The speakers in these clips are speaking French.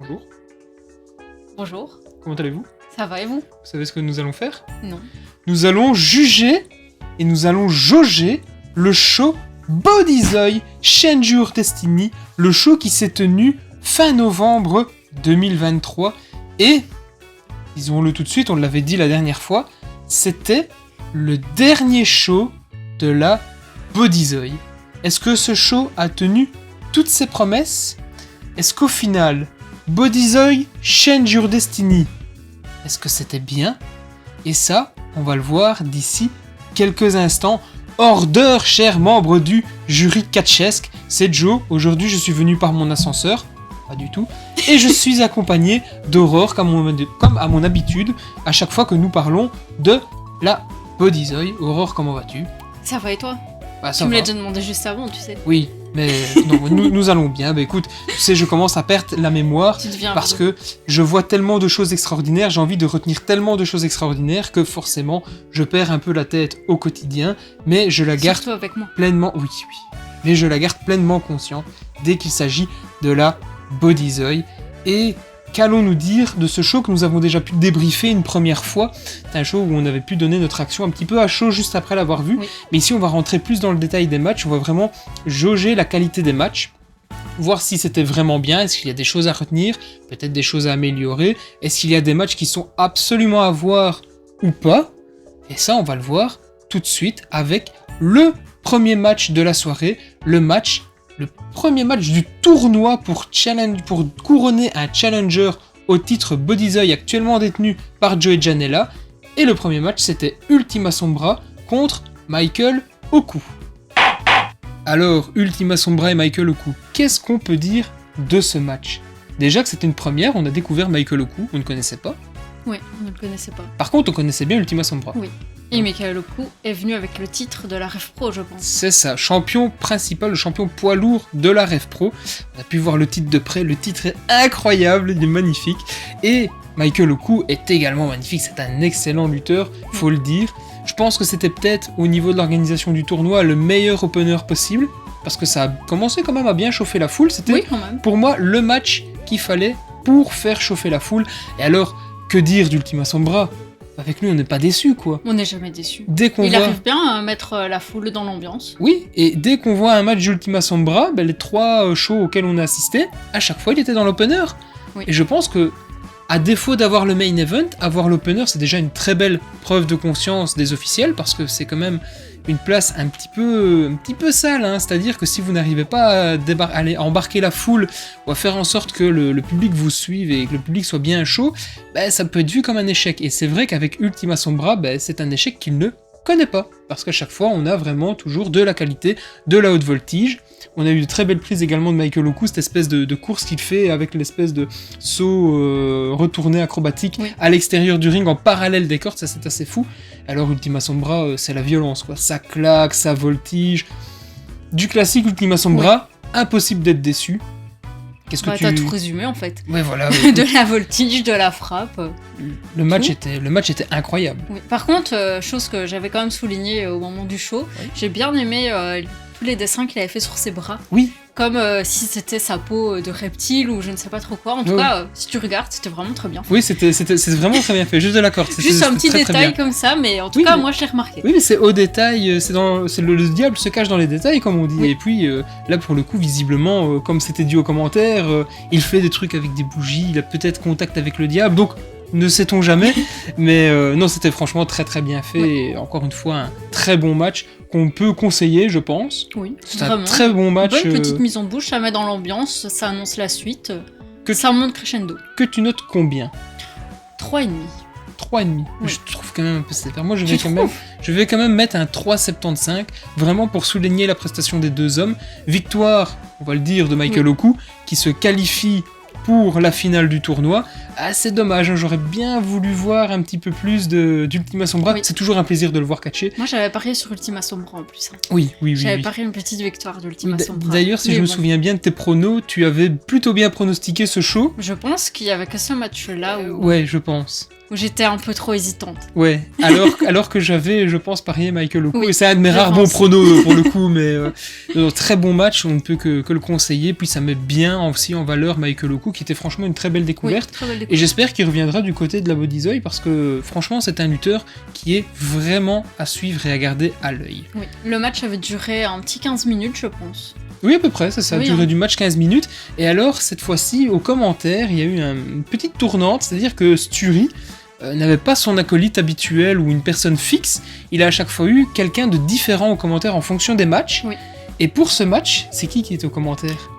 Bonjour, Bonjour, comment allez-vous? ça va et vous? Vous savez ce que nous allons faire? Non. Nous allons juger et nous allons jauger le show Bodyzoy Change Your Destiny, le show qui s'est tenu fin novembre 2023 et, disons-le tout de suite, on l'avait dit la dernière fois, c'était le dernier show de la Bodyzoy. Est-ce que ce show a tenu toutes ses promesses? Est-ce qu'au final, Bodyzoy Change Your Destiny, est-ce que c'était bien? Et ça, on va le voir d'ici quelques instants. Order, chers membres du jury catchesque, c'est Joe. Aujourd'hui, je suis venu par mon ascenseur. Pas du tout. Et je suis accompagné d'Aurore, comme à mon habitude, à chaque fois que nous parlons de la Bodyzoy. Aurore, comment vas-tu? Ça va et toi? Bah, Tu ça me va. l'as déjà demandé juste avant, tu sais. Oui, mais non, nous allons bien. Bah écoute, tu sais, je commence à perdre la mémoire. Tu deviens Parce vieux. que je vois tellement de choses extraordinaires, j'ai envie de retenir tellement de choses extraordinaires que forcément je perds un peu la tête au quotidien, mais je la garde Surtout avec moi. pleinement, oui, mais je la garde pleinement consciente dès qu'il s'agit de la Bodyzoy. Et qu'allons-nous dire de ce show que nous avons déjà pu débriefer une première fois? C'est un show où on avait pu donner notre action un petit peu à chaud juste après l'avoir vu, Oui. mais ici on va rentrer plus dans le détail des matchs, on va vraiment jauger la qualité des matchs, voir si c'était vraiment bien, est-ce qu'il y a des choses à retenir, peut-être des choses à améliorer, est-ce qu'il y a des matchs qui sont absolument à voir ou pas, et ça on va le voir tout de suite avec le premier match de la soirée, le premier match du tournoi pour couronner un challenger au titre Bodyzoy actuellement détenu par Joey Janela, et le premier match c'était Ultima Sombra contre Michael Oku. Alors, Ultima Sombra et Michael Oku, qu'est-ce qu'on peut dire de ce match? Déjà que c'était une première, on a découvert Michael Oku, on ne connaissait pas. Oui, on ne le connaissait pas. Par contre, on connaissait bien Ultima Sombra. Oui. Et Michael Oku est venu avec le titre de la Rev Pro, je pense. C'est ça, champion principal, le champion poids lourd de la Rev Pro. On a pu voir le titre de près, le titre est incroyable, il est magnifique. Et Michael Oku est également magnifique, c'est un excellent lutteur, faut le dire. Je pense que c'était peut-être, au niveau de l'organisation du tournoi, le meilleur opener possible, parce que ça a commencé quand même à bien chauffer la foule. C'était Oui, quand même. pour moi le match qu'il fallait pour faire chauffer la foule. Et alors, que dire d'Ultima Sombra? Avec lui, on n'est pas déçu, quoi. On n'est jamais déçu. Dès qu'on Il voit... arrive bien à mettre la foule dans l'ambiance. Oui, et dès qu'on voit un match d'Ultima Sombra, les trois shows auxquels on a assisté, à chaque fois il était dans l'opener. Oui. Et je pense que, à défaut d'avoir le main event, avoir l'opener c'est déjà une très belle preuve de conscience des officiels, parce que c'est quand même une place un petit peu sale, hein. C'est-à-dire que si vous n'arrivez pas à embarquer la foule ou à faire en sorte que le public vous suive et que le public soit bien chaud, ça peut être vu comme un échec. Et c'est vrai qu'avec Ultima Sombra, c'est un échec qu'il ne connaît pas, parce qu'à chaque fois on a vraiment toujours de la qualité, de la haute voltige. On a eu de très belles prises également de Michael Oku, cette espèce de course qu'il fait avec l'espèce de saut retourné acrobatique Oui. à l'extérieur du ring en parallèle des cordes, ça c'est assez fou. Alors Ultima Sombra, c'est la violence, quoi. Ça claque, ça voltige. Du classique Ultima Sombra, impossible d'être déçu. Qu'est-ce que T'as tout résumé en fait. Ouais, voilà. Ouais. De la voltige, de la frappe. le match tout. était incroyable. Oui. Par contre, chose que j'avais quand même soulignée au moment du show, Oui. j'ai bien aimé tous les dessins qu'il avait fait sur ses bras. Oui, Comme si c'était sa peau de reptile ou je ne sais pas trop quoi. En tout Ouais. cas, si tu regardes, c'était vraiment très bien fait. oui, c'est vraiment très bien fait. Juste de la corde. Juste un petit très, très détail bien. comme ça, mais en tout Oui, cas, mais- moi je l'ai remarqué. Oui, mais c'est au détail, le diable se cache dans les détails, comme on dit. Oui. Et puis, là, pour le coup, visiblement, comme c'était dit aux commentaires, il fait des trucs avec des bougies, il a peut-être contact avec le diable, donc ne sait-on jamais. Mais non, c'était franchement très très bien fait. Ouais. Et encore une fois, un très bon match qu'on peut conseiller, je pense. Oui, C'est un vraiment. très bon match Bonne petite mise en bouche, ça met dans l'ambiance, ça annonce la suite. Que- Ça monte crescendo. que tu notes combien? 3,5. 3,5. Oui. Je trouve quand même un peu sévère. Moi, Tu trouves? je vais quand même mettre un 3,75, vraiment pour souligner la prestation des deux hommes. Victoire, on va le dire, de Michael Oku, qui se qualifie pour la finale du tournoi, Ah, c'est dommage, hein, j'aurais bien voulu voir un petit peu plus d'Ultima Sombra. Oui. C'est toujours un plaisir de le voir catcher. Moi, j'avais parié sur Ultima Sombra en plus. Hein. Oui. J'avais parié une petite victoire d'Ultima Sombra. D'ailleurs, si je me souviens bien de tes pronos, tu avais plutôt bien pronostiqué ce show. Je pense qu'il y avait que ce match-là où, Ouais, je pense. où j'étais un peu trop hésitante. Ouais, alors que j'avais, je pense, parié Michael Oku. Oui, et c'est un de mes je rares pense. bons pronos pour le coup, mais très bon match, on ne peut que le conseiller. Puis ça met bien aussi en valeur Michael Oku, qui était franchement une très belle découverte. Oui, très belle Et découverte. j'espère qu'il reviendra du côté de la Bodyzoy parce que franchement, c'est un lutteur qui est vraiment à suivre et à garder à l'œil. Oui. Le match avait duré un petit 15 minutes, je pense. Oui, à peu près, c'est ça, Oui, durée hein. du match 15 minutes. Et alors, cette fois-ci, aux commentaires, il y a eu une petite tournante, c'est-à-dire que Sturi n'avait pas son acolyte habituel ou une personne fixe, il a à chaque fois eu quelqu'un de différent aux commentaires en fonction des matchs. Oui. Et pour ce match, c'est qui était aux commentaires ?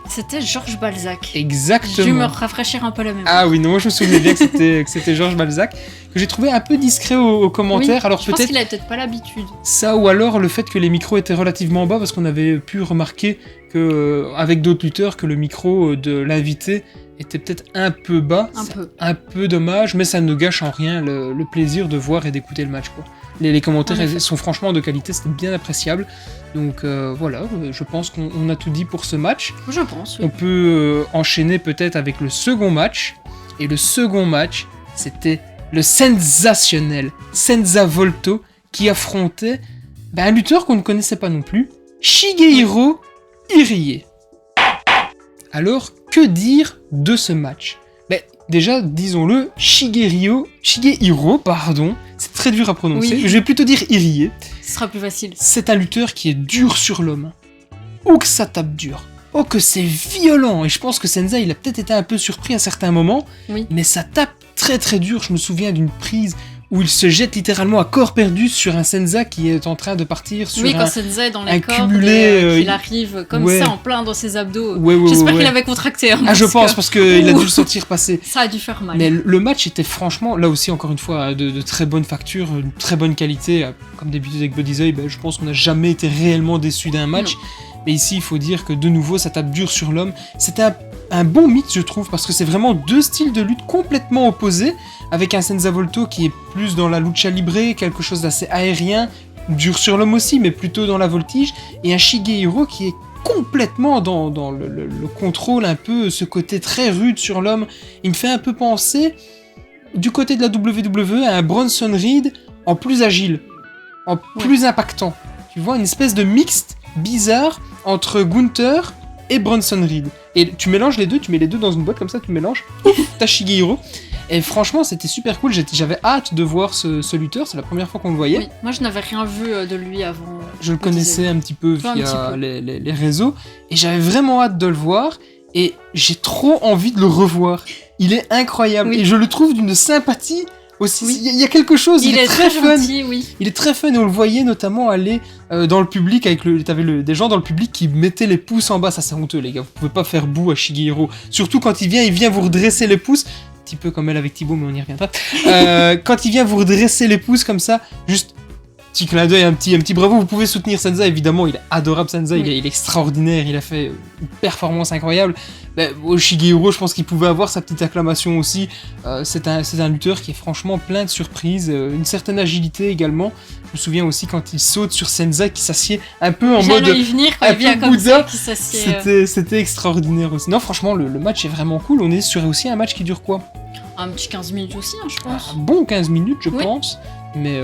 C'était Georges Balzac. Exactement. J'ai dû me rafraîchir un peu la mémoire. Ah oui, non, moi je me souvenais bien que c'était Georges Balzac, que j'ai trouvé un peu discret aux commentaires. Oui, Alors je pense peut-être qu'il avait peut-être pas l'habitude. ça, ou alors le fait que les micros étaient relativement bas, parce qu'on avait pu remarquer que avec d'autres lutteurs que le micro de l'invité était peut-être un peu bas. Un C'est peu. un peu dommage, mais ça ne gâche en rien le plaisir de voir et d'écouter le match, quoi. Les commentaires En effet. sont franchement de qualité, c'était bien appréciable. Donc voilà, je pense qu'on a tout dit pour ce match. Je pense, oui. On peut enchaîner peut-être avec le second match. Et le second match, c'était le sensationnel Senza Volto qui affrontait un lutteur qu'on ne connaissait pas non plus, Shigehiro Irie. Alors, que dire de ce match ? Déjà, disons-le, Shigehiro, c'est très dur à prononcer, Oui. je vais plutôt dire Irie. Ce sera plus facile. C'est un lutteur qui est dur sur l'homme. Oh que ça tape dur. Oh que c'est violent. Et je pense que Senza, il a peut-être été un peu surpris à certains moments. Oui. Mais ça tape très très dur. Je me souviens d'une prise où il se jette littéralement à corps perdu sur un Senza qui est en train de partir sur Oui, un... quand Senza est dans les un cordes, cumulé, qu'il arrive comme ouais. ça en plein dans ses abdos. Ouais, J'espère qu'il avait contracté. Hein, Ah, je pense, que parce qu'il a dû le sentir passer. ça a dû faire mal. Mais le match était franchement, là aussi encore une fois, de très bonne facture, une très bonne qualité. Comme d'habitude avec Bodyzoy, je pense qu'on n'a jamais été réellement déçu d'un match. Mais ici, il faut dire que de nouveau, ça tape dur sur l'homme. C'était un bon mix, je trouve, parce que c'est vraiment deux styles de lutte complètement opposés, avec un Senza Volto qui est plus dans la lucha libre, quelque chose d'assez aérien, dur sur l'homme aussi, mais plutôt dans la voltige, et un Shigehiro qui est complètement dans le contrôle, un peu ce côté très rude sur l'homme. Il me fait un peu penser, du côté de la WWE, à un Bronson Reed en plus agile, en plus impactant. Tu vois, une espèce de mixte bizarre entre Gunther et Bronson Reed. Et tu mélanges les deux, tu mets les deux dans une boîte comme ça, tu mélanges, ouf, t'as Shigehiro. Et franchement, c'était super cool, j'avais hâte de voir ce lutteur, c'est la première fois qu'on le voyait. Oui, moi je n'avais rien vu de lui avant. Je le connaissais un petit peu Enfin, via les réseaux, et j'avais vraiment hâte de le voir, et j'ai trop envie de le revoir. Il est incroyable, Oui. et je le trouve d'une sympathie aussi. Oui. Il y a quelque chose, Il est très fun. gentil, oui. Il est très fun, et on le voyait notamment aller dans le public, t'avais des gens dans le public qui mettaient les pouces en bas, ça c'est honteux les gars, vous pouvez pas faire boue à Shigehiro, surtout quand il vient vous redresser les pouces, un petit peu comme elle avec Thibaut, mais on y reviendra. Quand il vient vous redresser les pouces comme ça, juste petit clin d'œil, un petit bravo. Vous pouvez soutenir Senza, évidemment, il est adorable Senza, Oui. il est extraordinaire, il a fait une performance incroyable. Shigehiro, je pense qu'il pouvait avoir sa petite acclamation aussi. C'est un lutteur qui est franchement plein de surprises, une certaine agilité également. Je me souviens aussi quand il saute sur Senza, qui s'assied un peu en mode... J'allais y venir quand un il vient peu comme Bouddha. ça, qui s'assied. C'était extraordinaire aussi. Non, franchement, le match est vraiment cool. On est sur aussi un match qui dure quoi ? Un petit 15 minutes aussi, hein, je pense. Un bon 15 minutes, je Oui. pense. Mais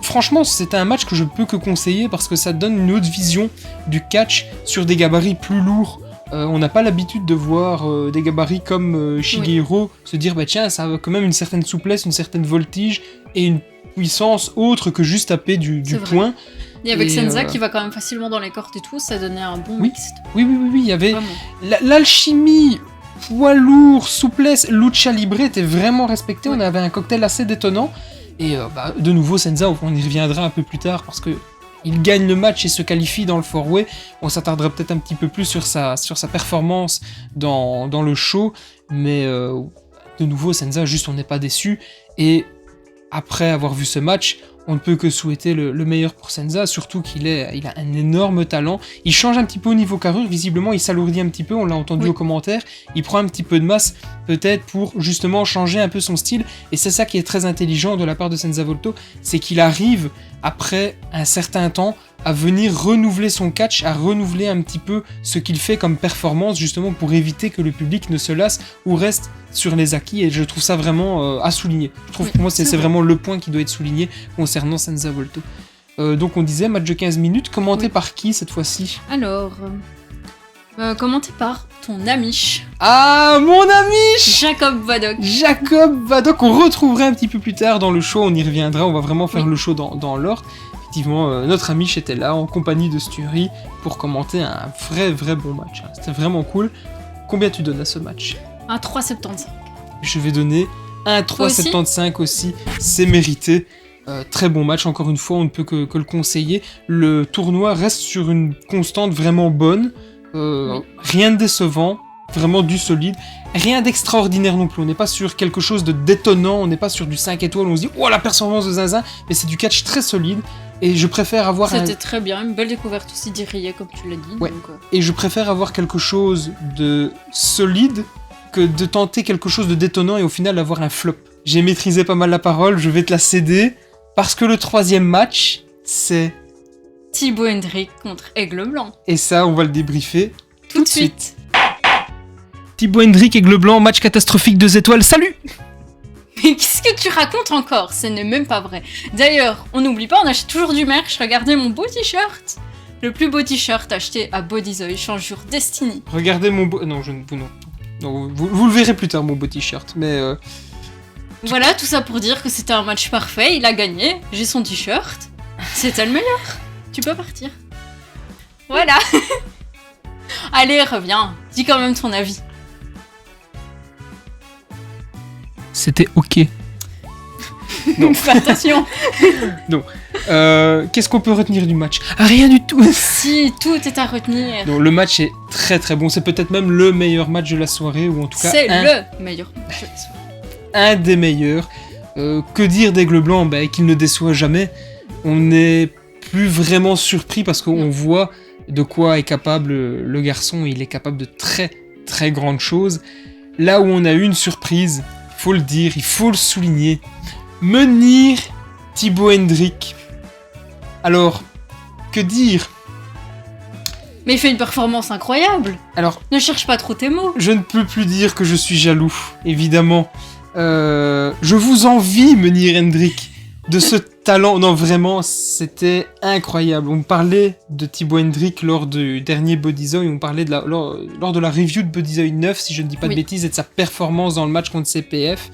franchement, c'est un match que je peux que conseiller parce que ça donne une autre vision du catch sur des gabarits plus lourds. On n'a pas l'habitude de voir des gabarits comme Shigehiro se dire tiens, ça a quand même une certaine souplesse, une certaine voltige et une puissance autre que juste taper du C'est vrai. poing. Et avec Et, Senza qui va quand même facilement dans les cordes et tout, ça donnait un bon Oui. mixte. Oui, il y avait Vraiment. l'alchimie, poids lourd, souplesse, lucha libre était vraiment respectée. On avait un cocktail assez détonnant. Et de nouveau, Senza, on y reviendra un peu plus tard parce que il gagne le match et se qualifie dans le four-way. On s'attardera peut-être un petit peu plus sur sa performance dans le show. Mais de nouveau, Senza, juste on n'est pas déçu. Et après avoir vu ce match, on ne peut que souhaiter le meilleur pour Senza, surtout qu'il a un énorme talent. Il change un petit peu au niveau carrure, visiblement il s'alourdit un petit peu, on l'a entendu aux commentaires, il prend un petit peu de masse peut-être pour justement changer un peu son style, et c'est ça qui est très intelligent de la part de Senza Volto, c'est qu'il arrive après un certain temps à venir renouveler son catch, à renouveler un petit peu ce qu'il fait comme performance, justement pour éviter que le public ne se lasse ou reste sur les acquis, et je trouve ça vraiment à souligner. Je trouve que pour moi c'est vraiment le point qui doit être souligné concernant Senza Volto. Donc on disait match de 15 minutes, commenté par qui cette fois-ci? Alors, commenté par ton Amish. Ah, mon Amish Jacob Vadok. Jacob Vadok, on retrouverait un petit peu plus tard dans le show, on y reviendra, on va vraiment faire le show dans l'ordre. Effectivement, notre Amish était là en compagnie de Sturi pour commenter un vrai bon match. C'était vraiment cool. Combien tu donnes à ce match? Un 3,75. Je vais donner un 3,75 aussi, c'est mérité. Très bon match, encore une fois, on ne peut que le conseiller. Le tournoi reste sur une constante vraiment bonne, rien de décevant, vraiment du solide. Rien d'extraordinaire non plus, on n'est pas sur quelque chose de détonnant, on n'est pas sur du 5 étoiles, on se dit « Oh, la performance de Zinzin !» Mais c'est du catch très solide, et je préfère avoir C'était très bien, une belle découverte aussi d'Irie, comme tu l'as dit. Ouais. Donc, Et je préfère avoir quelque chose de solide que de tenter quelque chose de détonnant et au final avoir un flop. J'ai maîtrisé pas mal la parole, je vais te la céder, parce que le troisième match, c'est... Thibaut Hendrick contre Aigle Blanc. Et ça, on va le débriefer Tout de suite. Thibaut Hendrick, Aigle Blanc, match catastrophique 2 étoiles, salut! Mais qu'est-ce que tu racontes encore? Ce n'est même pas vrai. D'ailleurs, on n'oublie pas, on achète toujours du merch. Regardez mon beau t-shirt. Le plus beau t-shirt acheté à Bodyzoy, Chanjure Destiny. Regardez mon beau... Non, non, vous le verrez plus tard, mon beau t-shirt, mais... Voilà, tout ça pour dire que c'était un match parfait, il a gagné, j'ai son t-shirt. C'était le meilleur. Tu peux partir. Voilà. Allez, reviens. Dis quand même ton avis. C'était ok. Non. Fais attention. Non. Qu'est-ce qu'on peut retenir du match? Rien du tout. Si, tout est à retenir. Donc, le match est très bon. C'est peut-être même le meilleur match de la soirée, ou en tout cas... C'est le meilleur match de la soirée. Un des meilleurs. Que dire d'Aigle Blanc? Qu'il ne déçoit jamais. On n'est plus vraiment surpris parce qu'on voit de quoi est capable le garçon. Il est capable de très grandes choses. Là où on a eu une surprise, il faut le dire, il faut le souligner. Menhir Thibaut Hendrick. Alors, que dire? Mais il fait une performance incroyable. Alors, ne cherche pas trop tes mots. Je ne peux plus dire que je suis jaloux, évidemment. Je vous envie, Menhir Hendrick, de ce talent. Non, vraiment, c'était incroyable. On parlait de Thibaut Hendrick lors du dernier Bodyzoy, on parlait lors de la review de Bodyzoy 9, si je ne dis pas de bêtises, et de sa performance dans le match contre CPF.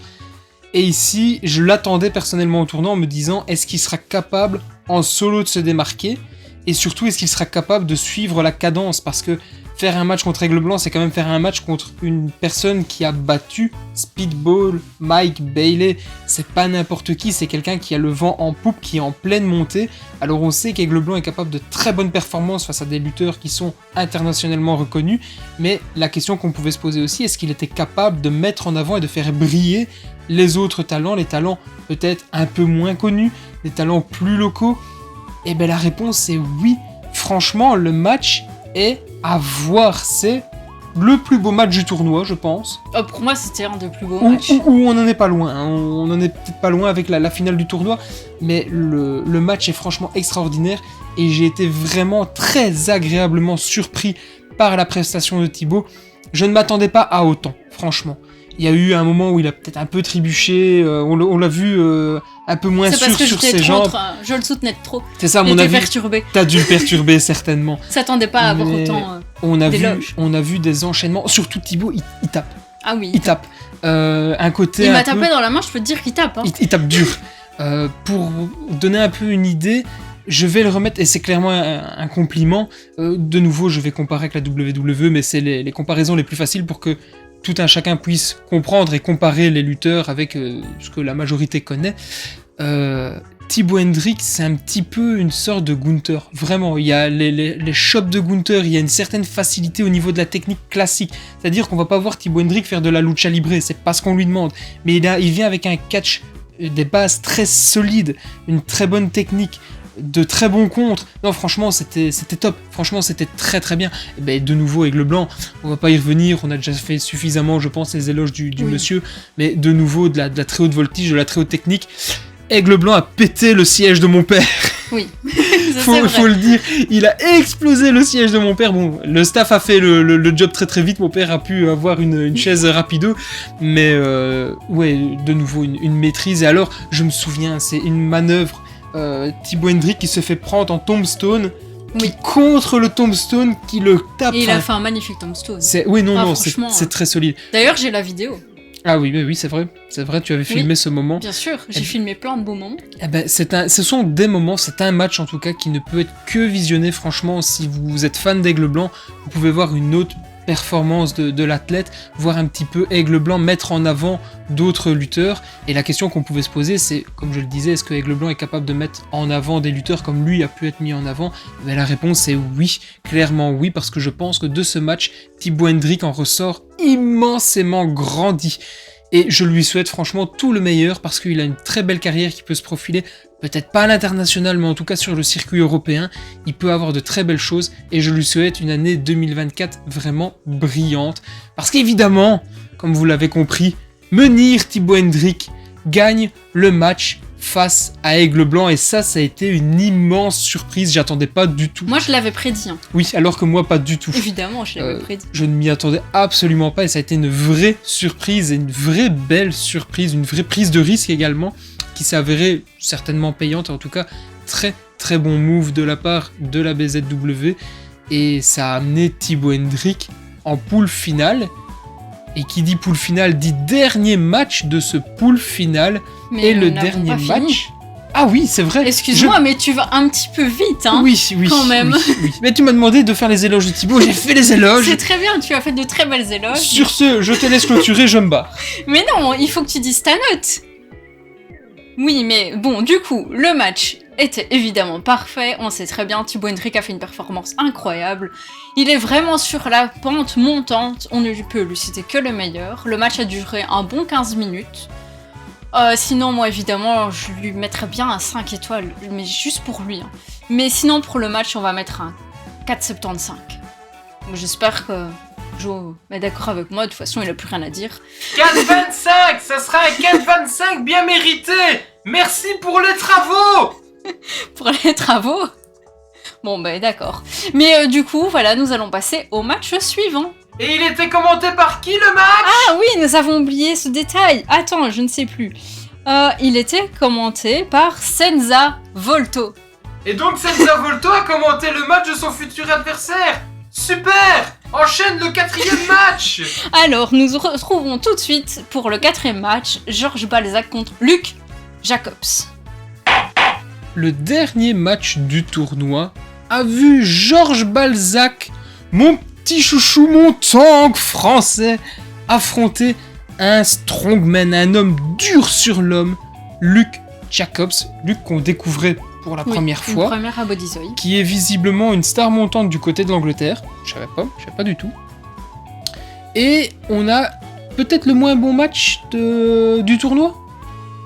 Et ici, je l'attendais personnellement au tournoi en me disant, est-ce qu'il sera capable en solo de se démarquer? Et surtout, est-ce qu'il sera capable de suivre la cadence? Parce que faire un match contre Aigle Blanc, c'est quand même faire un match contre une personne qui a battu Speedball, Mike Bailey. C'est pas n'importe qui, c'est quelqu'un qui a le vent en poupe, qui est en pleine montée. Alors on sait qu'Aigle Blanc est capable de très bonnes performances face à des lutteurs qui sont internationalement reconnus. Mais la question qu'on pouvait se poser aussi, est-ce qu'il était capable de mettre en avant et de faire briller les autres talents, les talents peut-être un peu moins connus, les talents plus locaux? Et bien la réponse c'est oui. Franchement, le match est à voir. C'est le plus beau match du tournoi, je pense. Oh, pour moi, c'était un des plus beaux matchs. Ou on n'en est pas loin. Hein. On n'en est peut-être pas loin avec la finale du tournoi. Mais le match est franchement extraordinaire. Et j'ai été vraiment très agréablement surpris par la prestation de Thibaut. Je ne m'attendais pas à autant, franchement. Il y a eu un moment où il a peut-être un peu trébuché, on l'a vu un peu moins sûr sur ses jambes. Je le soutenais trop. C'est ça, à mon avis. Perturbé. T'as dû le perturber, certainement. S'attendait pas à avoir autant on a vu des enchaînements, surtout Thibaut, il tape. Ah oui. Il tape. Un côté. Il m'a tapé dans la main, je peux te dire qu'il tape. Hein. Il tape dur. Pour donner un peu une idée, je vais le remettre, et c'est clairement un compliment. De nouveau, je vais comparer avec la WWE, mais c'est les comparaisons les plus faciles pour que tout un chacun puisse comprendre et comparer les lutteurs avec ce que la majorité connaît. Thibaut Hendrick, c'est un petit peu une sorte de Gunther. Vraiment, il y a les chops de Gunther, il y a une certaine facilité au niveau de la technique classique. C'est-à-dire qu'on va pas voir Thibaut Hendrick faire de la lucha libre, c'est pas ce qu'on lui demande. Mais il vient avec un catch des bases très solides, une très bonne technique, de très bons contres. Non, franchement, c'était top. Franchement, c'était très très bien. Et ben, de nouveau, Aigle Blanc, on va pas y revenir. On a déjà fait suffisamment, je pense, les éloges du monsieur. Mais de nouveau, de la très haute voltige, de la très haute technique. Aigle Blanc a pété le siège de mon père. Oui, faut le dire. Il a explosé le siège de mon père. Bon, le staff a fait le job très très vite. Mon père a pu avoir une chaise rapido. Mais ouais, de nouveau, une maîtrise. Et alors, je me souviens, c'est une manœuvre. Thibaut Hendrick qui se fait prendre en tombstone, qui contre le tombstone, qui le tape. Et il a fait un magnifique tombstone. Oui, non, c'est très solide. D'ailleurs, j'ai la vidéo. Ah oui, c'est vrai, tu avais filmé ce moment. Bien sûr, j'ai filmé plein de beaux moments. Eh ben, ce sont des moments, c'est un match en tout cas qui ne peut être que visionné. Franchement, si vous êtes fan d'Aigle Blanc, vous pouvez voir une autre performance de l'athlète, voir un petit peu Aigle Blanc mettre en avant d'autres lutteurs. Et la question qu'on pouvait se poser, c'est, comme je le disais, est-ce que Aigle Blanc est capable de mettre en avant des lutteurs comme lui a pu être mis en avant? Ben, la réponse est oui, clairement oui, parce que je pense que de ce match, Thibaut Hendrick en ressort immensément grandi. Et je lui souhaite franchement tout le meilleur parce qu'il a une très belle carrière qui peut se profiler, peut-être pas à l'international, mais en tout cas sur le circuit européen. Il peut avoir de très belles choses et je lui souhaite une année 2024 vraiment brillante. Parce qu'évidemment, comme vous l'avez compris, Menhir Thibaut Hendrick gagne le match face à Aigle Blanc et ça a été une immense surprise, j'attendais pas du tout. Moi je l'avais prédit. Oui, alors que moi pas du tout. Évidemment, je l'avais prédit. Je ne m'y attendais absolument pas et ça a été une vraie surprise et une vraie belle surprise, une vraie prise de risque également qui s'est avérée certainement payante, en tout cas très très bon move de la part de la BZW et ça a amené Thibaut Hendrick en poule finale. Et qui dit poule finale dit dernier match de ce poule finale. Mais et le dernier match. Ah oui, c'est vrai. Excuse-moi, mais tu vas un petit peu vite, hein. Oui, quand même. Oui. Mais tu m'as demandé de faire les éloges de Thibaut, j'ai fait les éloges. C'est très bien, tu as fait de très belles éloges. Sur ce, je te laisse clôturer, je me barre. Mais non, il faut que tu dises ta note. Oui, mais bon, du coup, le match était évidemment parfait. On sait très bien, Thibaut Hendrick a fait une performance incroyable. Il est vraiment sur la pente montante. On ne peut lui citer que le meilleur. Le match a duré un bon 15 minutes. Sinon, moi, évidemment, je lui mettrais bien un 5 étoiles, mais juste pour lui. Hein. Mais sinon, pour le match, on va mettre un 4,75. J'espère que Joe est d'accord avec moi, de toute façon, il a plus rien à dire. 4,25, ça sera un 4,25 bien mérité. Merci pour les travaux. Pour les travaux? Bon, ben d'accord. Mais du coup, voilà, nous allons passer au match suivant. Et il était commenté par qui le match? Ah oui, nous avons oublié ce détail. Attends, je ne sais plus. Il était commenté par Senza Volto. Et donc Senza Volto a commenté le match de son futur adversaire. Super! Enchaîne le 4e match. Alors, nous nous retrouvons tout de suite pour le 4e match. Georges Balzac contre Luc Jacobs. Le dernier match du tournoi a vu Georges Balzac, mon petit chouchou, mon tank français, affronter un strongman, un homme dur sur l'homme, Luc Jacobs. Luc qu'on découvrait pour la première fois. Une première à Bodyzoy. Qui est visiblement une star montante du côté de l'Angleterre. Je savais pas du tout. Et on a peut-être le moins bon match du tournoi.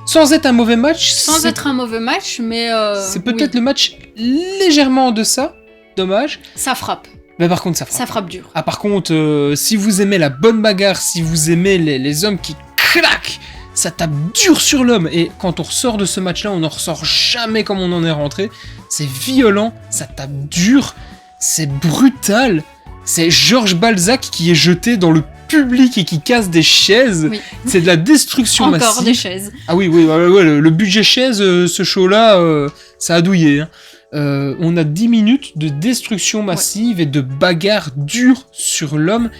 Sans être un mauvais match. Sans être un mauvais match, mais... c'est peut-être le match légèrement en deçà. Dommage. Ça frappe. Mais par contre, ça frappe. Ça frappe dur. Ah, par contre, si vous aimez la bonne bagarre, si vous aimez les hommes qui claquent, ça tape dur sur l'homme. Et quand on ressort de ce match-là, on n'en ressort jamais comme on en est rentré. C'est violent, ça tape dur, c'est brutal. C'est Georges Balzac qui est jeté dans le public et qui casse des chaises. Oui. C'est de la destruction massive. Encore des chaises. Ah oui, le budget chaise, ce show-là, ça a douillé. Hein. On a 10 minutes de destruction massive et de bagarre dure sur l'homme.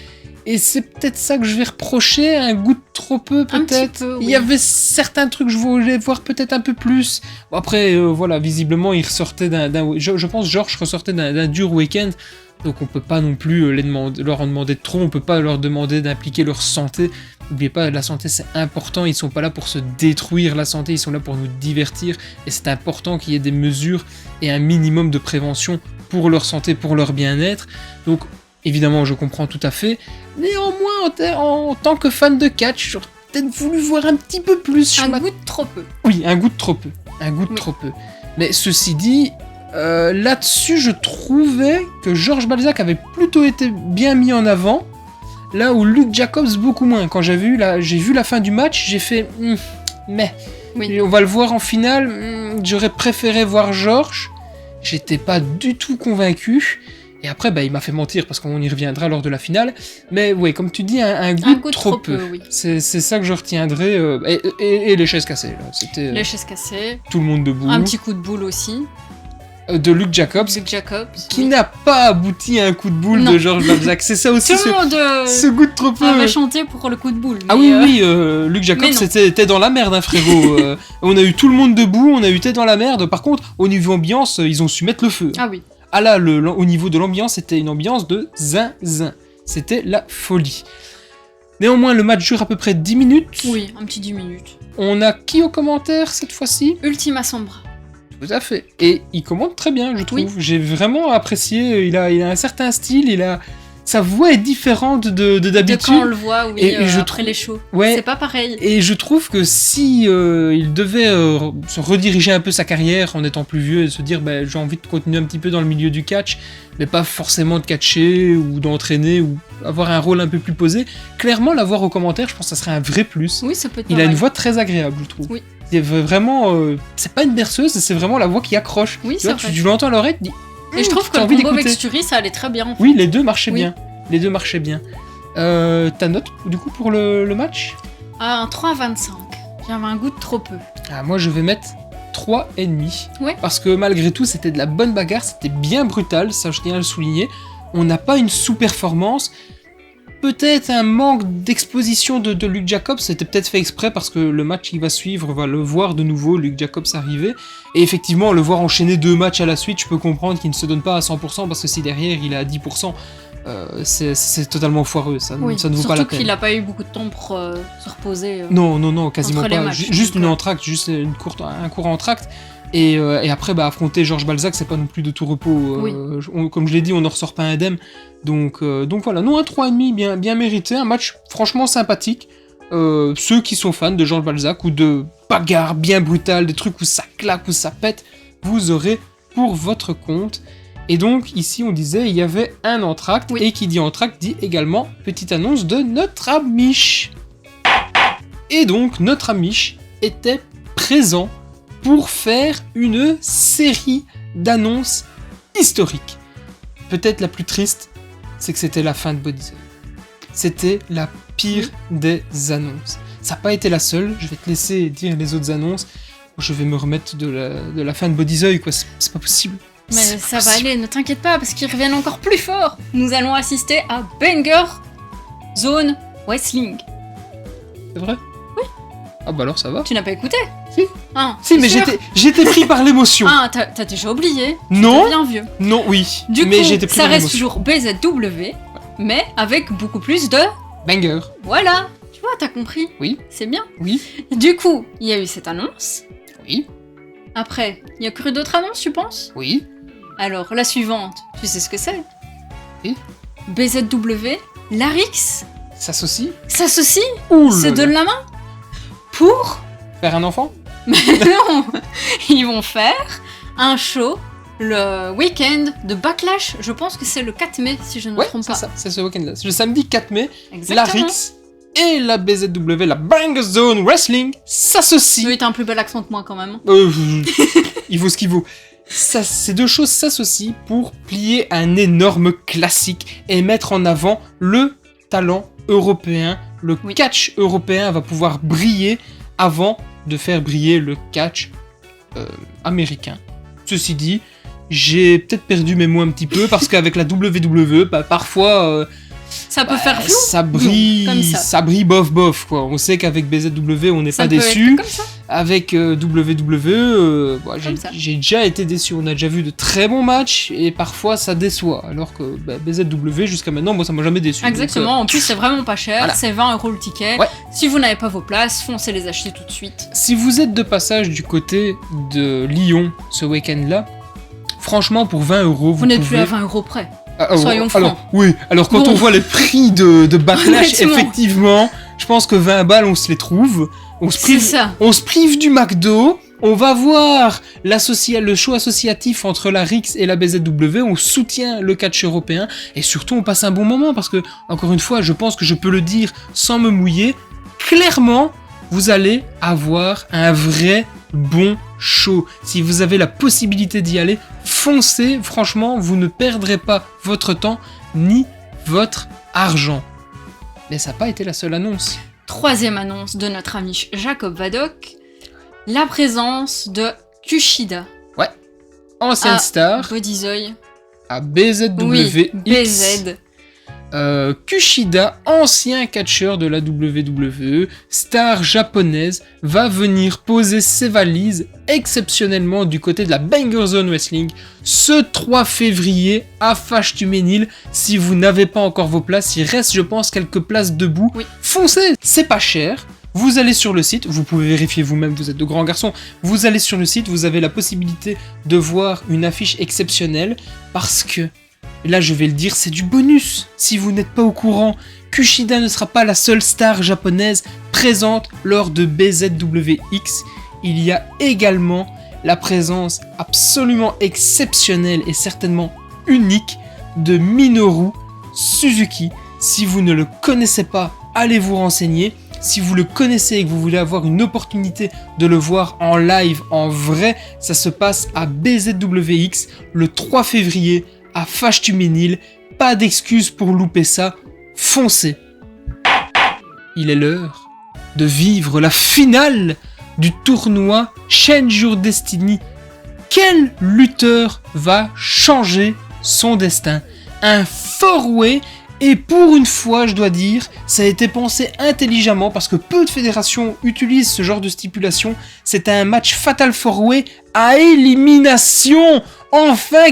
Et c'est peut-être ça que je vais reprocher, un goût de trop peu peut-être. Oui. Il y avait certains trucs que je voulais voir peut-être un peu plus. Bon, après, voilà, visiblement, il ressortait je pense Georges ressortait d'un dur week-end. Donc on peut pas non plus leur en demander trop, on peut pas leur demander d'impliquer leur santé. N'oubliez pas, la santé c'est important, ils sont pas là pour se détruire la santé, ils sont là pour nous divertir. Et c'est important qu'il y ait des mesures et un minimum de prévention pour leur santé, pour leur bien-être. Donc évidemment je comprends tout à fait. Néanmoins en tant que fan de catch, peut-être voulu voir un petit peu plus. Un goût de trop peu. Oui, un goût de trop peu. Un goût de trop peu. Mais ceci dit, là-dessus, je trouvais que Georges Balzac avait plutôt été bien mis en avant, là où Luke Jacobs beaucoup moins. Quand j'ai vu la fin du match, j'ai fait mais Oui. on va le voir en finale. J'aurais préféré voir Georges. J'étais pas du tout convaincu. Et après, il m'a fait mentir parce qu'on y reviendra lors de la finale. Mais ouais, comme tu dis, un goût de trop peu. Oui. C'est ça que je retiendrai. Et les chaises cassées. Là. C'était Les chaises cassées. tout le monde debout. Un petit coup de boule aussi. De Luke Jacobs. Luke Jacobs. Qui n'a pas abouti à un coup de boule de Georges Balzac. C'est ça aussi, Tout le monde ce goût de trop peu. avait chanté pour le coup de boule. Ah oui, Luke Jacobs était dans la merde, hein, frérot. On a eu tout le monde debout, on a eu tête dans la merde. Par contre, au niveau ambiance, ils ont su mettre le feu. Ah oui. Ah là, au niveau de l'ambiance, c'était une ambiance de zinzin. C'était la folie. Néanmoins, le match dure à peu près 10 minutes. Oui, un petit 10 minutes. On a qui au commentaire cette fois-ci ? Ultima Sombra. Tout à fait. Et il commente très bien, je trouve. Oui. J'ai vraiment apprécié. Il a un certain style. Sa voix est différente de d'habitude. De quand on le voit, oui, et je après les shows. Ouais. C'est pas pareil. Et je trouve que si il devait se rediriger un peu sa carrière en étant plus vieux et se dire j'ai envie de continuer un petit peu dans le milieu du catch, mais pas forcément de catcher ou d'entraîner ou avoir un rôle un peu plus posé, clairement l'avoir au commentaire, je pense que ça serait un vrai plus. Oui, ça peut être Il pas a mal. une voix très agréable, je trouve. Oui. C'est vraiment, c'est pas une berceuse, c'est vraiment la voix qui accroche. Oui, Tu vois, c'est vrai. tu l'entends à l'oreille, tu dis. Et je trouve que t'as le envie combo d'écouter. Vexturi, ça allait très bien. En fait. Oui, les deux marchaient Oui. bien. Les deux marchaient bien. Ta note, du coup, pour le match ? Ah, un 3,25. J'avais un goût de trop peu. Moi, je vais mettre 3,5. Ouais. Parce que malgré tout, c'était de la bonne bagarre, c'était bien brutal, ça je tiens à le souligner. On n'a pas une sous-performance. Peut-être un manque d'exposition de Luke Jacobs, c'était peut-être fait exprès parce que le match qui va suivre va le voir de nouveau, Luke Jacobs arriver. Et effectivement, le voir enchaîner 2 matchs à la suite, je peux comprendre qu'il ne se donne pas à 100% parce que si derrière il est à 10%, c'est totalement foireux, ça ne vaut pas la Surtout peine. qu'il n'a pas eu beaucoup de temps pour se reposer. Non, quasiment Entre les pas. matchs, Juste donc, une entracte, juste un court entracte. Et après, affronter Georges Balzac, c'est pas non plus de tout repos. Comme je l'ai dit, on n'en ressort pas indemne. Donc voilà, non, un 3,5 bien mérité. Un match franchement sympathique. Ceux qui sont fans de Georges Balzac ou de bagarres bien brutales, des trucs où ça claque, où ça pète, vous aurez pour votre compte. Et donc, ici, on disait, il y avait un entracte. Oui. Et qui dit entracte dit également petite annonce de notre Amish. Et donc, notre Amish était présent pour faire une série d'annonces historiques. Peut-être la plus triste, c'est que c'était la fin de Bodyzone. C'était la pire des annonces. Ça n'a pas été la seule, je vais te laisser dire les autres annonces. Je vais me remettre de la fin de Bodyzone, quoi, c'est pas possible. Mais C'est ça pas va possible. aller, ne t'inquiète pas, parce qu'ils reviennent encore plus fort. Nous allons assister à Banger Zone Wrestling. C'est vrai ? Oui. Ah bah alors ça va. Tu n'as pas écouté ? Si. Ah, Si, t'es mais sûr j'étais pris par l'émotion. Ah, t'as déjà oublié. Non. T'es bien vieux. Non, oui. Du mais coup, j'étais pris ça par reste l'émotion. toujours BZW, mais avec beaucoup plus de... Banger. Voilà. Tu vois, t'as compris. Oui. C'est bien. Oui. Du coup, il y a eu cette annonce. Oui. Après, il y a que d'autres annonces, tu penses ? Oui. Alors, la suivante, tu sais ce que c'est ? Oui. BZW, Larix S'associe. s'associe, Ouh se là là. donne la main pour... Faire un enfant. Non, ils vont faire un show le week-end de Backlash. Je pense que c'est le 4 mai, si je ne me Ouais, trompe c'est pas. ça. C'est ce week-end-là. C'est le samedi 4 mai. Exactement. La Rix et la BZW, la Banger Zone Wrestling, s'associent. Oui, t'as un plus bel accent que moi quand même. Il vaut ce qu'il vaut. Ces deux choses s'associent pour plier un énorme classique et mettre en avant le talent européen. Le Oui. catch européen va pouvoir briller avant de faire briller le catch américain. Ceci dit, j'ai peut-être perdu mes mots un petit peu parce qu'avec la WWE, parfois Ça peut faire flou. ça brille, comme ça. ça brille bof quoi. On sait qu'avec BZW on n'est Ça pas peut déçu. être comme ça. Avec WWE, Comme ça. j'ai déjà été déçu. On a déjà vu de très bons matchs et parfois ça déçoit. Alors que BZW jusqu'à maintenant, moi ça m'a jamais déçu. Exactement, en plus c'est vraiment pas cher, voilà. c'est 20 € le ticket. Ouais. Si vous n'avez pas vos places, foncez les acheter tout de suite. Si vous êtes de passage du côté de Lyon ce week-end-là, franchement pour 20 €, Vous n'êtes plus à 20 € près. Ah, Soyons francs. alors, oui, alors quand Bon. on voit les prix de Backlash, Honnêtement. effectivement, Je pense que 20 balles, on se les trouve. On se C'est ça. prive du McDo. On va voir le show associatif entre la RIX et la BZW. On soutient le catch européen. Et surtout, on passe un bon moment. Parce que, encore une fois, je pense que je peux le dire sans me mouiller. Clairement, vous allez avoir un vrai bon show. Si vous avez la possibilité d'y aller, foncez. Franchement, vous ne perdrez pas votre temps ni votre argent. Mais ça n'a pas été la seule annonce. Troisième annonce de notre ami Jacob Vadok, la présence de Kushida Ancienne star Bodyzoy. à BZWX. Oui, BZ. Kushida, ancien catcheur de la WWE, star japonaise, va venir poser ses valises exceptionnellement du côté de la Banger Zone Wrestling ce 3 février à Fâche-Tuménil. Si vous n'avez pas encore vos places, il reste je pense quelques places debout. Oui. Foncez, c'est pas cher. Vous allez sur le site, vous pouvez vérifier vous-même, vous êtes de grands garçons, vous allez sur le site, vous avez la possibilité de voir une affiche exceptionnelle parce que là, je vais le dire, c'est du bonus. Si vous n'êtes pas au courant, Kushida ne sera pas la seule star japonaise présente lors de BZWX. Il y a également la présence absolument exceptionnelle et certainement unique de Minoru Suzuki. Si vous ne le connaissez pas, allez vous renseigner. Si vous le connaissez et que vous voulez avoir une opportunité de le voir en live, en vrai, ça se passe à BZWX le 3 février à Fâche-Tuménil. Pas d'excuses pour louper ça, foncez. Il est l'heure de vivre la finale du tournoi Change Your Destiny. Quel lutteur va changer son destin? Un four-way. Et pour une fois, je dois dire, ça a été pensé intelligemment parce que peu de fédérations utilisent ce genre de stipulation. C'est un match Fatal 4-Way à élimination. Enfin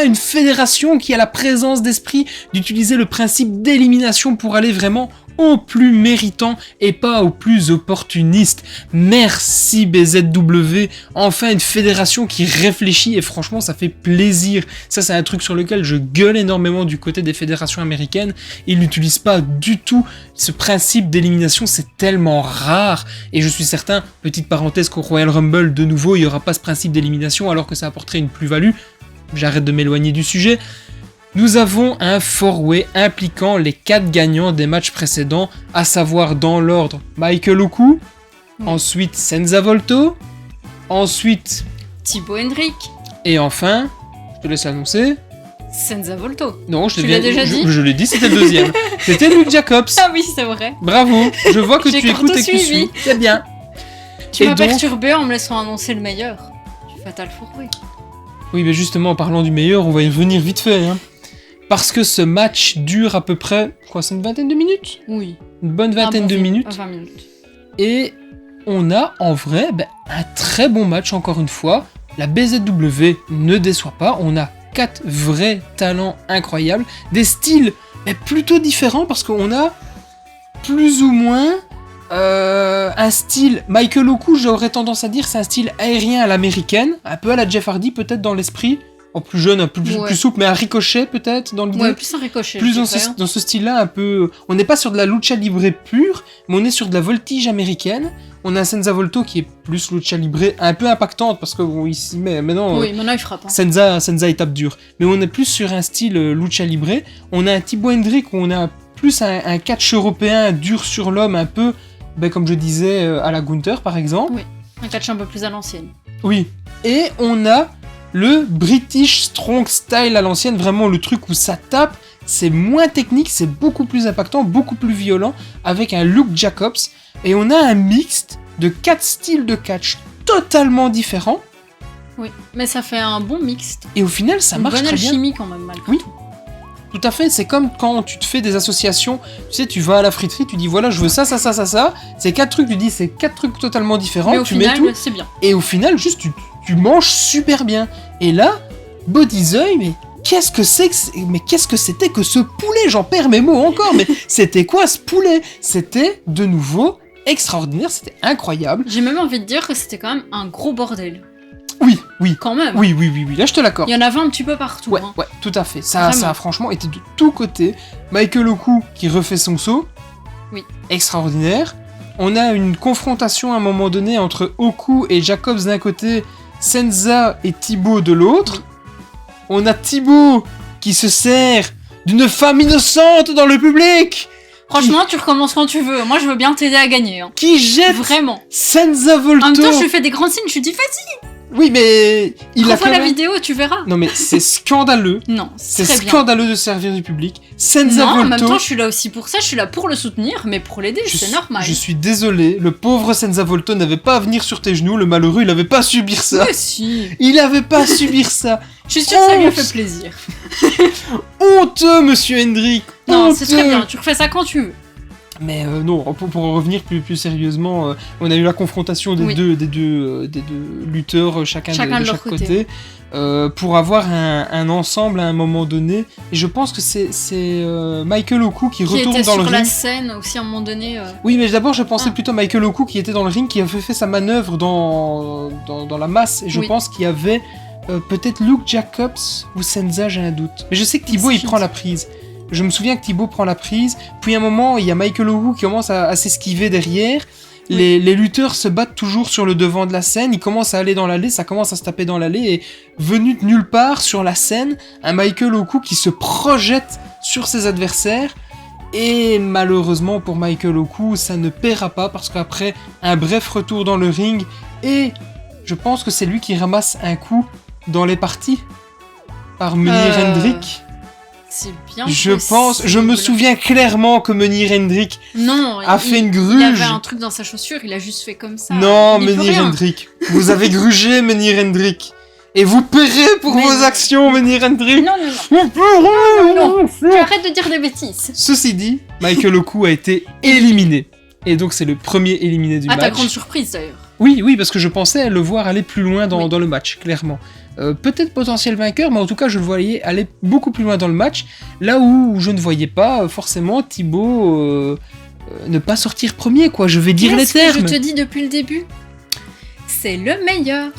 une fédération qui a la présence d'esprit d'utiliser le principe d'élimination pour aller vraiment au plus méritant et pas au plus opportuniste. Merci BZW, enfin une fédération qui réfléchit et franchement ça fait plaisir. Ça c'est un truc sur lequel je gueule énormément du côté des fédérations américaines. Ils n'utilisent pas du tout ce principe d'élimination, c'est tellement rare et je suis certain, petite parenthèse, qu'au Royal Rumble de nouveau il n'y aura pas ce principe d'élimination alors que ça apporterait une plus-value. J'arrête de m'éloigner du sujet. Nous avons un four-way impliquant les 4 gagnants des matchs précédents, à savoir dans l'ordre Michael Oku, ensuite Senza Volto, ensuite Thibaut Hendrick, et enfin, je te laisse annoncer. Senza Volto. Non, je Tu l'as déjà dit. Je l'ai dit, c'était le deuxième. C'était Luke Jacobs. Ah oui, c'est vrai. Bravo, je vois que J'ai tu écoutes et que tu suivi. suis. C'est bien. Tu Et m'as donc- perturbé en me laissant annoncer le meilleur. Du Fatal 4-Way. Oui, mais justement, en parlant du meilleur, on va y revenir vite fait. Hein. Parce que ce match dure à peu près, c'est une vingtaine de minutes? Oui. Une bonne vingtaine de minutes. 20 minutes. Et on a en vrai un très bon match encore une fois. La BZW ne déçoit pas. On a 4 vrais talents incroyables. Des styles plutôt différents parce qu'on a plus ou moins un style... Michael Oku, j'aurais tendance à dire, c'est un style aérien à l'américaine. Un peu à la Jeff Hardy peut-être dans l'esprit. En plus jeune, un peu plus souple, mais un ricochet peut-être dans l'idée. Ouais, plus un ricochet. Plus je dans dirais. ce style-là, un peu... On n'est pas sur de la lucha libre pure, mais on est sur de la voltige américaine. On a un Senza Volto qui est plus lucha libre, un peu impactante, parce que bon, il s'y met... Maintenant, Oui, maintenant il frappe. Hein. Senza il tape dur. Mais on est plus sur un style lucha libre. On a un Thibaut Hendrick où on a plus un catch européen dur sur l'homme, un peu, comme je disais, à la Gunther par exemple. Oui, un catch un peu plus à l'ancienne. Oui. Et on a le British Strong Style à l'ancienne, vraiment le truc où ça tape, c'est moins technique, c'est beaucoup plus impactant, beaucoup plus violent, avec un Luke Jacobs, et on a un mixte de 4 styles de catch totalement différents, Oui, mais ça fait un bon mixte. et au final ça Une marche bonne très bien. alchimie quand même, malgré Oui. tout. Tout à fait, c'est comme quand tu te fais des associations, tu sais, tu vas à la friterie, tu dis voilà, je veux ça, c'est 4 trucs, tu dis c'est 4 trucs totalement différents, Mais au tu final, mets tout, c'est bien. et au final, juste tu manges super bien. Et là, Bodyzoy, mais qu'est-ce que c'était que ce poulet? J'en perds mes mots encore, mais c'était quoi ce poulet? C'était de nouveau extraordinaire, c'était incroyable. J'ai même envie de dire que c'était quand même un gros bordel. Oui, Quand même. oui, là je te l'accorde. Il y en avait un petit peu partout. Ouais, hein. ouais, tout à fait. Ça Vraiment. a franchement été de tous côtés. Michael Oku qui refait son saut. Oui. extraordinaire. On a une confrontation à un moment donné entre Oku et Jacobs d'un côté, Senza et Thibaut de l'autre. On a Thibaut qui se sert d'une femme innocente dans le public. Franchement, tu recommences quand tu veux. Moi, je veux bien t'aider à gagner. Hein. Qui jette Vraiment. Senza Volto. En même temps, je lui fais des grands signes, je lui dis vas-y. Oui, mais il a Revois quand la même... vidéo, tu verras. Non, mais c'est scandaleux. Non, C'est très bien. scandaleux de servir du public. Senza Non, en Volto. même temps, je suis là aussi pour ça. Je suis là pour le soutenir, mais pour l'aider, c'est normal. Je suis désolé, le pauvre Senza Volto n'avait pas à venir sur tes genoux, le malheureux, il avait pas à subir ça. Mais si. Il avait pas à subir ça. Je suis sûre que ça lui a fait plaisir. Honteux, monsieur Hendrik. Non, honteux. c'est très bien. Tu refais ça quand tu veux. Mais non, pour en revenir plus sérieusement, on a eu la confrontation des Oui. deux lutteurs, chacun de leur chaque côté. côté, pour avoir un ensemble à un moment donné. Et je pense que c'est Michael Oku qui Qui retourne était dans le sur la ring. scène aussi à un moment donné. Oui, mais d'abord je pensais Ah. plutôt à Michael Oku qui était dans le ring, qui avait fait sa manœuvre dans la masse. Et je Oui. pense qu'il y avait peut-être Luke Jacobs ou Senza, j'ai un doute. Mais je sais que Thibaut il Speed. prend la prise. Je me souviens que Thibaut prend la prise, puis à un moment, il y a Michael Oku qui commence à s'esquiver derrière. Les lutteurs se battent toujours sur le devant de la scène, ils commencent à aller dans l'allée, ça commence à se taper dans l'allée, et venu de nulle part sur la scène, un Michael Oku qui se projette sur ses adversaires. Et malheureusement pour Michael Oku, ça ne paiera pas, parce qu'après un bref retour dans le ring, et je pense que c'est lui qui ramasse un coup dans les parties par Munir Hendrik. C'est bien Je possible. pense, je me souviens clairement que Munir Hendrik Non, a fait une Il gruge. avait un truc dans sa chaussure, il a juste fait comme ça. Non, Il peut Munir rien. Hendrik. Vous avez grugé Munir Hendrik. Et vous paierez pour Mais vos non. actions, Munir Hendrik. Non, non, non. Vous paierez. Non, tu arrêtes de dire des bêtises. Ceci dit, Michael Oku a été éliminé. Et donc c'est le premier éliminé du À ta match. grande surprise d'ailleurs. Oui, parce que je pensais le voir aller plus loin Oui. dans le match, clairement. Peut-être potentiel vainqueur, mais en tout cas, je le voyais aller beaucoup plus loin dans le match. Là où je ne voyais pas forcément Thibaut ne pas sortir premier, quoi. Je vais dire les Qu'est-ce que termes. je te dis depuis le début. C'est le meilleur.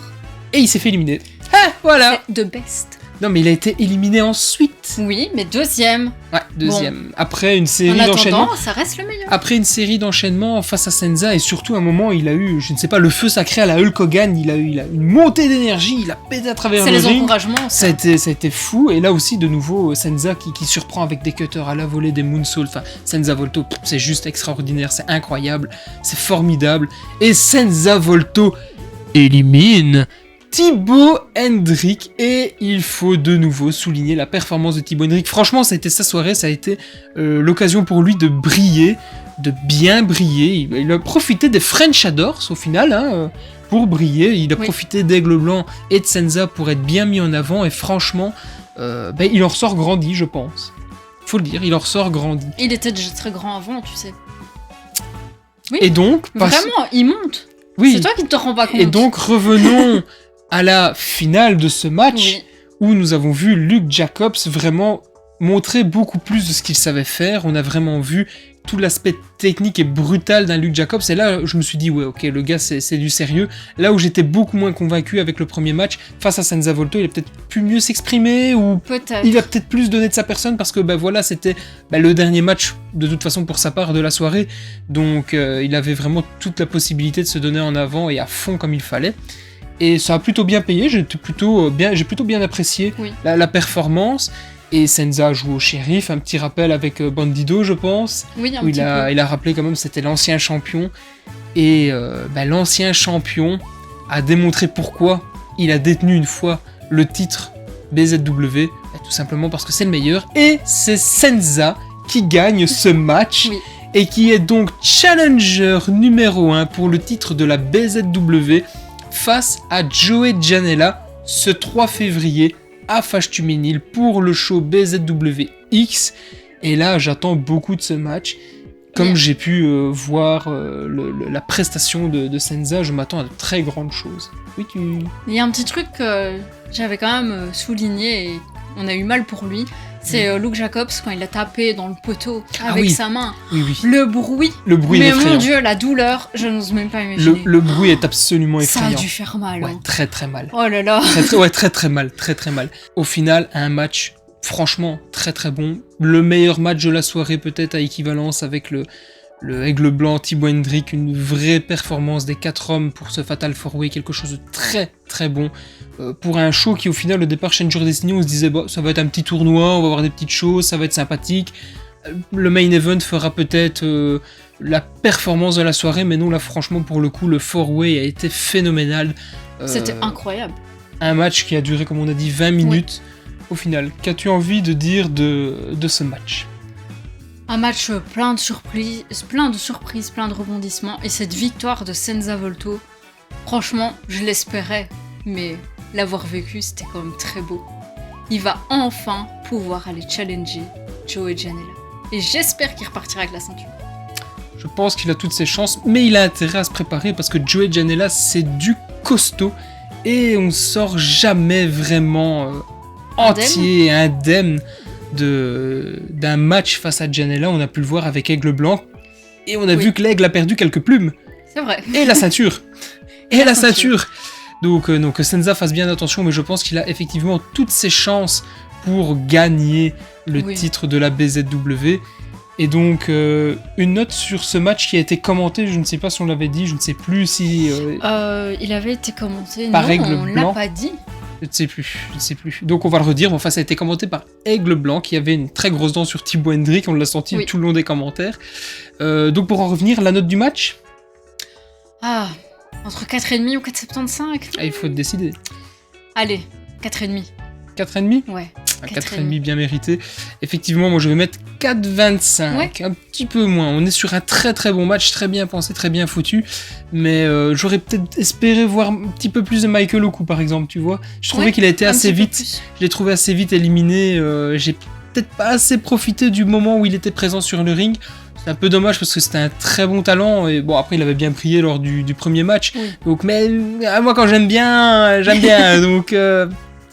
Et il s'est fait éliminer. Ah, voilà. C'est the best. Non, mais il a été éliminé ensuite. Oui, mais deuxième. Ouais, deuxième. Après une série En d'enchaînements. attendant, ça reste le meilleur. Après une série d'enchaînements face à Senza, et surtout à un moment, il a eu, je ne sais pas, le feu sacré à la Hulk Hogan. Il a une montée d'énergie. Il a pété à travers C'est le les ring. encouragements. Ça a été fou, et là aussi de nouveau Senza qui surprend avec des cutters à la volée, des moonsaults, enfin Senza Volto, c'est juste extraordinaire, c'est incroyable, c'est formidable, et Senza Volto élimine Thibaut Hendrik, et il faut de nouveau souligner la performance de Thibaut Hendrik. Franchement, ça a été sa soirée, ça a été l'occasion pour lui de briller, de bien briller. Il a profité des French Adors au final, hein, pour briller. Il a Oui. profité d'Aigle Blanc et de Senza pour être bien mis en avant, et franchement, il en ressort grandi, je pense. Faut le dire, il en ressort grandi. Il était déjà très grand avant, tu sais. Oui. Et donc, Vraiment, il monte. oui. C'est toi qui ne te rends pas compte. Et donc revenons à la finale de ce match, Oui. où nous avons vu Luke Jacobs vraiment montrer beaucoup plus de ce qu'il savait faire. On a vraiment vu tout l'aspect technique et brutal d'un Luke Jacobs, et là je me suis dit ouais, ok, le gars c'est du sérieux. Là où j'étais beaucoup moins convaincu avec le premier match face à Senza Volto, il a peut-être pu mieux s'exprimer, ou Peut-être. il a peut-être plus donné de sa personne, parce que voilà, c'était le dernier match de toute façon pour sa part de la soirée, donc il avait vraiment toute la possibilité de se donner en avant et à fond comme il fallait. Et ça a plutôt bien payé, j'ai plutôt bien apprécié Oui. la performance. Et Senza joue au shérif, un petit rappel avec Bandido, je pense, Oui, un où petit peu. il a rappelé quand même c'était l'ancien champion. Et l'ancien champion a démontré pourquoi il a détenu une fois le titre BZW, tout simplement parce que c'est le meilleur. Et c'est Senza qui gagne ce match. Oui. Et qui est donc challenger numéro 1 pour le titre de la BZW face à Joey Janela ce 3 février à Fâche-Tuménil pour le show BZWX. Et là, j'attends beaucoup de ce match. Comme Yeah. j'ai pu voir la prestation de Senza, je m'attends à de très grandes choses. Oui, Il y a un petit truc que j'avais quand même souligné et on a eu mal pour lui. C'est Luke Jacobs quand il a tapé dans le poteau avec oui. sa main. oui. Le bruit. Le bruit est Mais mon effrayant. dieu, la douleur, je n'ose même pas imaginer. Le bruit est absolument Ça a effrayant. dû faire mal. Ouais, hein. très très mal. Oh là là. Très mal. Au final, un match franchement très très bon. Le meilleur match de la soirée peut-être à équivalence avec le le Aigle Blanc, Thibaut Hendrick, une vraie performance des 4 hommes pour ce Fatal 4-Way, quelque chose de très très bon. Pour un show qui au final au départ Challenger Destiny on se disait bah, ça va être un petit tournoi, on va voir des petites choses, ça va être sympathique. Le main event fera peut-être la performance de la soirée, mais non là franchement pour le coup le 4-Way a été phénoménal. C'était incroyable. Un match qui a duré comme on a dit 20 minutes. Au final, qu'as-tu envie de dire de ce match ? Un match plein de surprises, plein de rebondissements, et cette victoire de Senza Volto, franchement, je l'espérais, mais l'avoir vécu, c'était quand même très beau. Il va enfin pouvoir aller challenger Joey Janela, et j'espère qu'il repartira avec la ceinture. Je pense qu'il a toutes ses chances, mais il a intérêt à se préparer, parce que Joey Janela, c'est du costaud, et on sort jamais vraiment entier, indemne d'un match face à Janela. On a pu le voir avec Aigle Blanc et on a vu que l'Aigle a perdu quelques plumes. C'est vrai. Et la ceinture. Et la ceinture. Donc que Senza fasse bien attention, mais je pense qu'il a effectivement toutes ses chances pour gagner le titre de la BZW. Et donc une note sur ce match qui a été commenté, je ne sais pas si on l'avait dit, je ne sais plus si... il avait été commenté, par non, Aigle on Blanc. l'a pas dit. Je ne sais plus. Donc on va le redire, enfin ça a été commenté par Aigle Blanc qui avait une très grosse dent sur Thibaut Hendrick, on l'a senti tout le long des commentaires. Donc pour en revenir, la note du match ? Ah, entre 4,5 ou 4,75 ? Il faut te décider. Allez, 4,5. 4,5 ? Ouais. 4,5 bien mérité. Effectivement, moi je vais mettre 4,25, un petit peu moins. On est sur un très très bon match, très bien pensé, très bien foutu. Mais j'aurais peut-être espéré voir un petit peu plus de Michael Oku par exemple, tu vois. Je trouvais qu'il a été assez vite. Je l'ai trouvé assez vite éliminé. J'ai peut-être pas assez profité du moment où il était présent sur le ring. C'est un peu dommage parce que c'était un très bon talent. Et bon, après il avait bien prié lors du premier match. Donc, mais moi quand j'aime bien. Donc.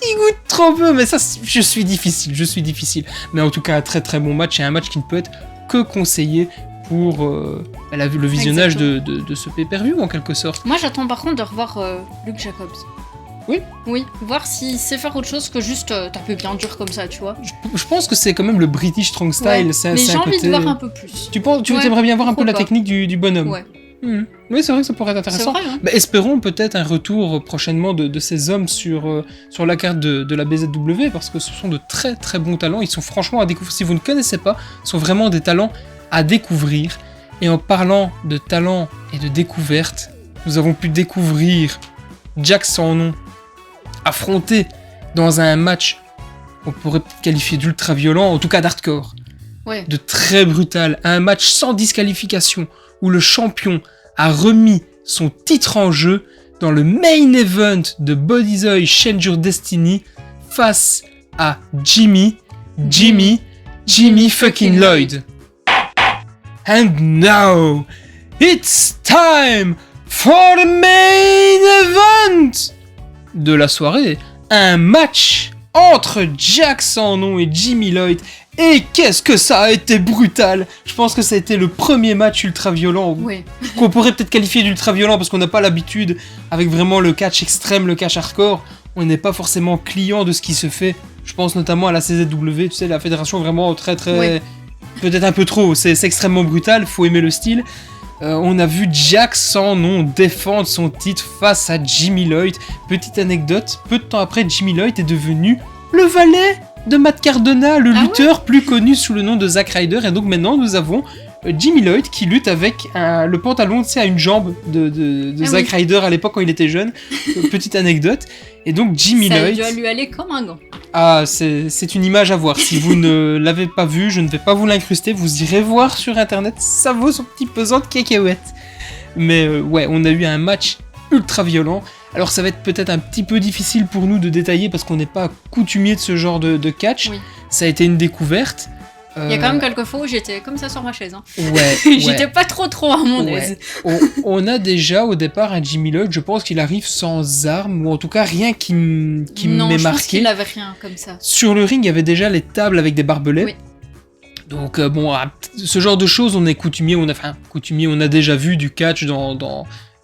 Il goûte trop peu, mais ça, je suis difficile. Mais en tout cas, un très très bon match, et un match qui ne peut être que conseillé pour le visionnage de ce pay-per-view, en quelque sorte. Moi, j'attends par contre de revoir Luke Jacobs. Oui. Oui, voir s'il sait faire autre chose que juste taper bien dur comme ça, tu vois. Je pense que c'est quand même le British Strong Style. Mais j'ai envie de voir un peu plus. Tu aimerais bien voir un peu la technique du bonhomme. Ouais. Oui, c'est vrai que ça pourrait être intéressant. C'est vrai, hein. Espérons peut-être un retour prochainement de ces hommes sur la carte de la BZW, parce que ce sont de très très bons talents. Ils sont franchement à découvrir. Si vous ne connaissez pas, ce sont vraiment des talents à découvrir. Et en parlant de talents et de découvertes, nous avons pu découvrir Jack sans nom affronté dans un match qu'on pourrait peut-être qualifier d'ultra violent, en tout cas d'hardcore. Ouais. De très brutal. Un match sans disqualification, où le champion a remis son titre en jeu dans le main event de Bodyzoy Challenger Destiny face à Jimmy fucking Lloyd. And now, it's time for the main event de la soirée. Un match entre Jack sans nom et Jimmy Lloyd. Et qu'est-ce que ça a été brutal! Je pense que ça a été le premier match ultra violent qu'on pourrait peut-être qualifier d'ultra violent parce qu'on n'a pas l'habitude avec vraiment le catch extrême, le catch hardcore. On n'est pas forcément client de ce qui se fait. Je pense notamment à la CZW, tu sais, la fédération vraiment très peut-être un peu trop. C'est extrêmement brutal, faut aimer le style. On a vu Jack sans nom défendre son titre face à Jimmy Lloyd. Petite anecdote, peu de temps après, Jimmy Lloyd est devenu le valet de Matt Cardona, le lutteur plus connu sous le nom de Zack Ryder. Et donc maintenant nous avons Jimmy Lloyd qui lutte avec le pantalon, tu sais, à une jambe de Zack Ryder à l'époque quand il était jeune. Petite anecdote. Et donc Jimmy Lloyd... Ça doit lui aller comme un gant. Ah, c'est une image à voir. Si vous ne l'avez pas vu, je ne vais pas vous l'incruster. Vous irez voir sur internet, ça vaut son petit pesant de cacahuètes. Mais on a eu un match ultra violent. Alors ça va être peut-être un petit peu difficile pour nous de détailler parce qu'on n'est pas coutumier de ce genre de catch. Ça a été une découverte. Il y a quand même quelques fois où j'étais comme ça sur ma chaise. Hein. J'étais pas trop à mon aise. On a déjà au départ un Jimmy Lloyd, je pense qu'il arrive sans arme, ou en tout cas rien qui m'est marqué. Non, je pense qu'il avait rien comme ça. Sur le ring, il y avait déjà les tables avec des barbelés. Donc ce genre de choses, on est coutumier, on a déjà vu du catch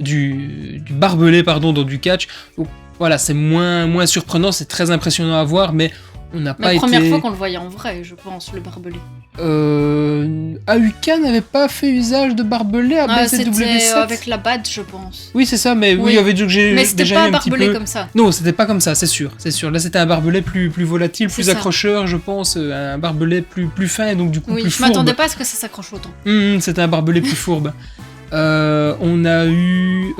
du barbelé dans du catch. Donc, voilà, c'est moins surprenant, c'est très impressionnant à voir, mais on n'a pas été... La première fois qu'on le voyait en vrai, je pense, le barbelé. AUK n'avait pas fait usage de barbelé à BZW7. C'était avec la batte, je pense. Oui, c'est ça, mais oui, il y avait déjà j'ai Mais c'était déjà pas eu un petit barbelé peu. comme ça. Non, c'était pas comme ça, c'est sûr. Là, c'était un barbelé plus volatile, plus C'est ça. accrocheur, je pense, un barbelé plus fin et donc du coup Oui, plus je fourbe. m'attendais pas à ce que ça s'accroche autant. C'était un barbelé plus fourbe. On a eu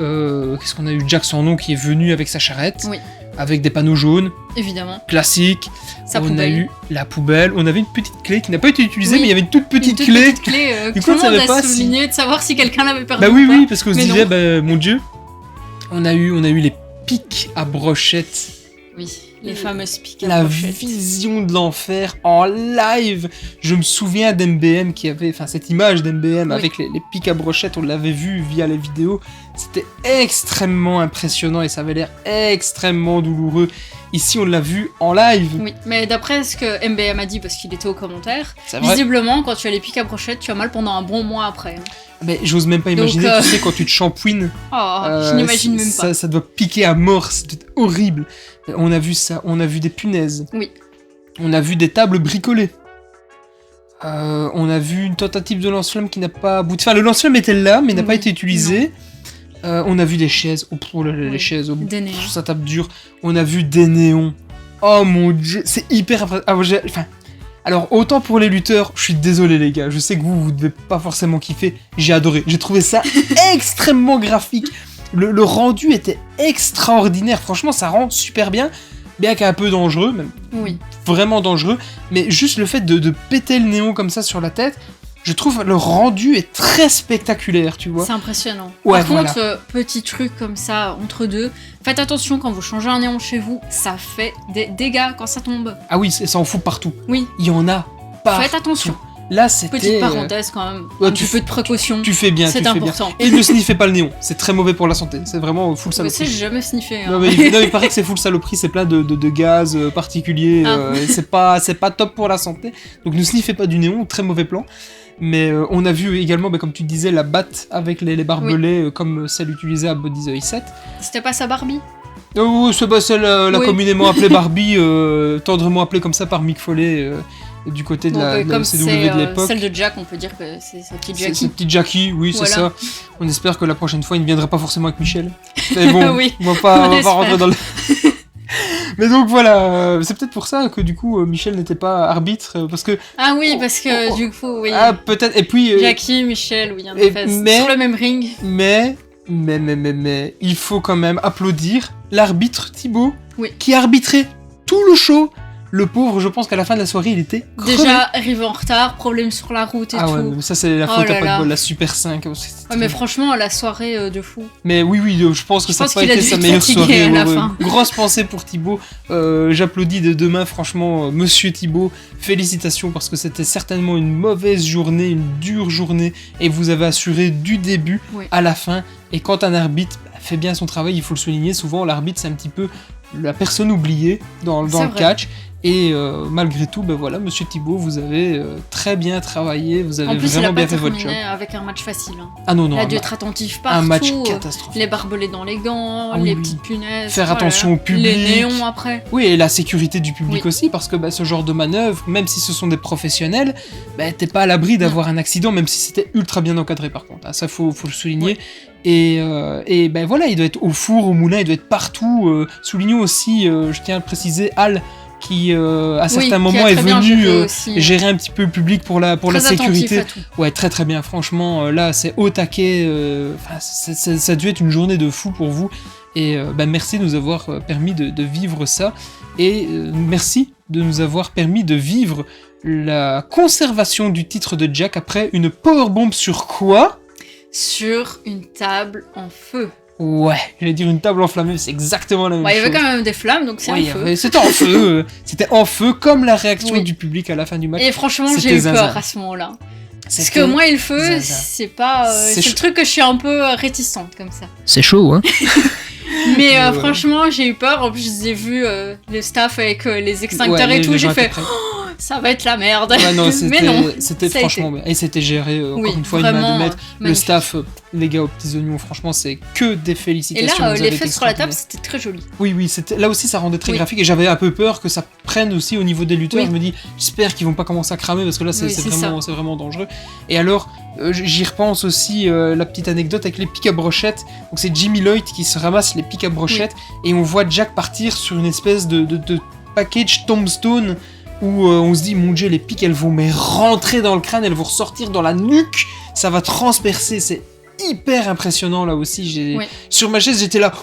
qu'est-ce qu'on a eu Jack sans nom qui est venu avec sa charrette, Oui. avec des panneaux jaunes, Évidemment. classique. Sa On poubelle. a eu la poubelle. On avait une petite clé qui n'a pas été utilisée, Oui. mais il y avait une toute petite Une toute clé. petite clé Du que coup, tout on le monde savait pas a si- souligné de savoir si quelqu'un l'avait perdu Bah oui, ou pas. oui, parce qu'on se Mais disait, non. bah mon Dieu, on a eu les pics à brochettes. Oui, les fameuses piques à La brochettes. vision de l'enfer en live. Je me souviens d'MBM qui avait, enfin cette image d'MBM Oui. avec les pics à brochettes, on l'avait vu via les vidéos. C'était extrêmement impressionnant et ça avait l'air extrêmement douloureux. Ici, on l'a vu en live. Oui, mais d'après ce que MBM a dit, parce qu'il était aux commentaires, C'est vrai. visiblement, quand tu as les piques à brochettes, tu as mal pendant un bon mois après. hein. Mais j'ose même pas imaginer, Donc, tu sais, quand tu te shampouines. Oh, je n'imagine même pas. Ça doit piquer à mort, c'était horrible. On a vu ça, on a vu des punaises. Oui. On a vu des tables bricolées. On a vu une tentative de lance-flamme qui n'a pas abouti. Enfin, le lance-flamme était là, mais n'a pas Oui. été utilisé. On a vu des chaises. Oh là là, les Oui. chaises. Des néons. Ça tape dur. On a vu des néons. Oh mon dieu, c'est hyper impressionnant. Enfin, alors, autant pour les lutteurs, je suis désolé les gars, je sais que vous devez pas forcément kiffer, j'ai adoré, j'ai trouvé ça extrêmement graphique, le rendu était extraordinaire, franchement ça rend super bien qu'un peu dangereux, même Oui, vraiment dangereux, mais juste le fait de péter le néon comme ça sur la tête, je trouve le rendu est très spectaculaire, tu vois. c'est impressionnant. Ouais, Par voilà. contre, petit truc comme ça, entre deux, faites attention quand vous changez un néon chez vous, ça fait des dégâts quand ça tombe. Ah oui, ça en fout partout, Oui, il y en a pas. faites attention. Là c'était... Petite parenthèse quand même, ouais, un petit peu de précaution, Tu fais bien, tu c'est fais bien. important. Et ne sniffez pas le néon, c'est très mauvais pour la santé, c'est vraiment full Mais saloperie. ça, j'ai jamais sniffé. hein. Non mais, il paraît que c'est full saloperie, c'est plein de gaz particuliers, Ah. et c'est pas top pour la santé. Donc ne sniffez pas du néon, très mauvais plan. Mais on a vu également, comme tu disais, la batte avec les barbelés comme celle utilisée à Body The 7. C'était pas sa Barbie? Oh, c'est celle la Oui. communément appelée Barbie, tendrement appelée comme ça par Mick Foley du côté de Bon, la comme CW c'est de l'époque. celle de Jack, on peut dire que c'est sa petite C'est Jackie. petite Jackie, oui, c'est Voilà. ça. On espère que la prochaine fois, il ne viendra pas forcément avec Michel. Mais bon, Oui, on va pas espère. rentrer dans le... Mais donc voilà, c'est peut-être pour ça que du coup Michel n'était pas arbitre, parce que... Ah oui, parce que du coup, oui. Ah, peut-être, et puis... Jackie, Michel, oui, en et- effet, mais- sur le même ring. mais, il faut quand même applaudir l'arbitre Thibaut, Oui. qui a arbitré tout le show. Le pauvre, je pense qu'à la fin de la soirée, il était crevé. Déjà, arrivé en retard, problème sur la route et Ah tout. ouais, mais ça c'est la Oh faute à là pas de là. bol, la Super 5. Ouais, mais franchement, la soirée de fou. Mais oui, je pense que Je ça n'a pense pas qu'il a été dû sa être meilleure fatigué soirée. à la fin. Grosse pensée pour Thibaut. J'applaudis de deux mains, franchement, monsieur Thibaut. Félicitations parce que c'était certainement une mauvaise journée, une dure journée. Et vous avez assuré du début Oui. à la fin. Et quand un arbitre fait bien son travail, il faut le souligner. Souvent, l'arbitre, c'est un petit peu la personne oubliée dans C'est le vrai. catch. Et malgré tout, voilà, monsieur Thibaut, vous avez très bien travaillé. Vous avez En plus, il a vraiment pas bien fait votre job. terminé avec un match facile. hein. Ah non, non, Il a un dû ma- être attentif un match partout. catastrophique. Les barbelés dans les gants, Ah oui, les oui. petites punaises. Faire oh là attention là. au public. Les néons après. Oui, et la sécurité du public Oui. aussi, parce que ce genre de manœuvre, même si ce sont des professionnels, t'es pas à l'abri d'avoir un accident, même si c'était ultra bien encadré par contre. Ah, ça, faut le souligner. Et voilà, il doit être au four, au moulin, il doit être partout. Soulignons aussi, je tiens à le préciser, Al, qui à certains qui moments a est très bien venu géré aussi, gérer un petit peu le public pour la très sécurité. attentif à tout. Ouais, très très bien. Franchement, là, c'est au taquet. Ça a dû être une journée de fou pour vous. Et merci de nous avoir permis de vivre ça. Et merci de nous avoir permis de vivre la conservation du titre de Jack après une powerbomb sur quoi? Sur une table en feu. Ouais, j'allais dire une table enflammée, mais c'est exactement la même Bah, il y chose. avait quand même des flammes, donc c'est Ouais, un il y feu. avait- c'était en feu. C'était en feu, comme la réaction Oui. du public à la fin du match. Et franchement, C'était j'ai eu zinzin. peur à ce moment-là. Parce C'était- que moi et le feu, zinzin. c'est pas. C'est C'est chaud. le truc que je suis un peu réticente comme ça. C'est chaud, hein. Mais Ouais. franchement, j'ai eu peur. En plus, j'ai vu le staff avec les extincteurs Ouais, et tout. les J'ai gens fait. étaient prêts. ça va être la merde. Ouais, non, Mais non, c'était ça a franchement bien. Et c'était géré, encore une fois, une vraiment, main de maître. Le magnifique. staff, les gars aux petits oignons, franchement, c'est que des Et félicitations. là, vous avez l'effet été sur la table, extraordinaires. c'était très joli. Oui, là aussi, ça rendait très Oui. graphique. Et j'avais un peu peur que ça prenne aussi au niveau des lutteurs. Oui. Je me dis, j'espère qu'ils vont pas commencer à cramer parce que là, c'est Oui, c'est c'est vraiment dangereux. Et alors, j'y repense aussi la petite anecdote avec les pics à brochettes. Donc, c'est Jimmy Lloyd qui se ramasse les pics à brochettes et on voit Jack partir sur une espèce de package tombstone où on se dit, mon dieu, les pics, elles vont mais rentrer dans le crâne, elles vont ressortir dans la nuque, ça va transpercer. C'est hyper impressionnant là aussi. Oui. Sur ma chaise, j'étais là.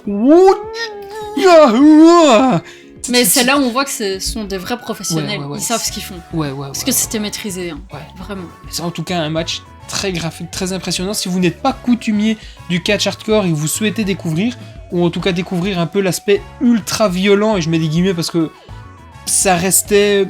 Mais c'est là où on voit que ce sont des vrais professionnels. Ouais. Ils savent ce qu'ils font. Ouais. Parce que c'était maîtrisé, hein. Ouais. Vraiment. C'est en tout cas un match très graphique, très impressionnant. Si vous n'êtes pas coutumier du catch hardcore et que vous souhaitez découvrir, ou en tout cas découvrir un peu l'aspect ultra violent, et je mets des guillemets parce que ça restait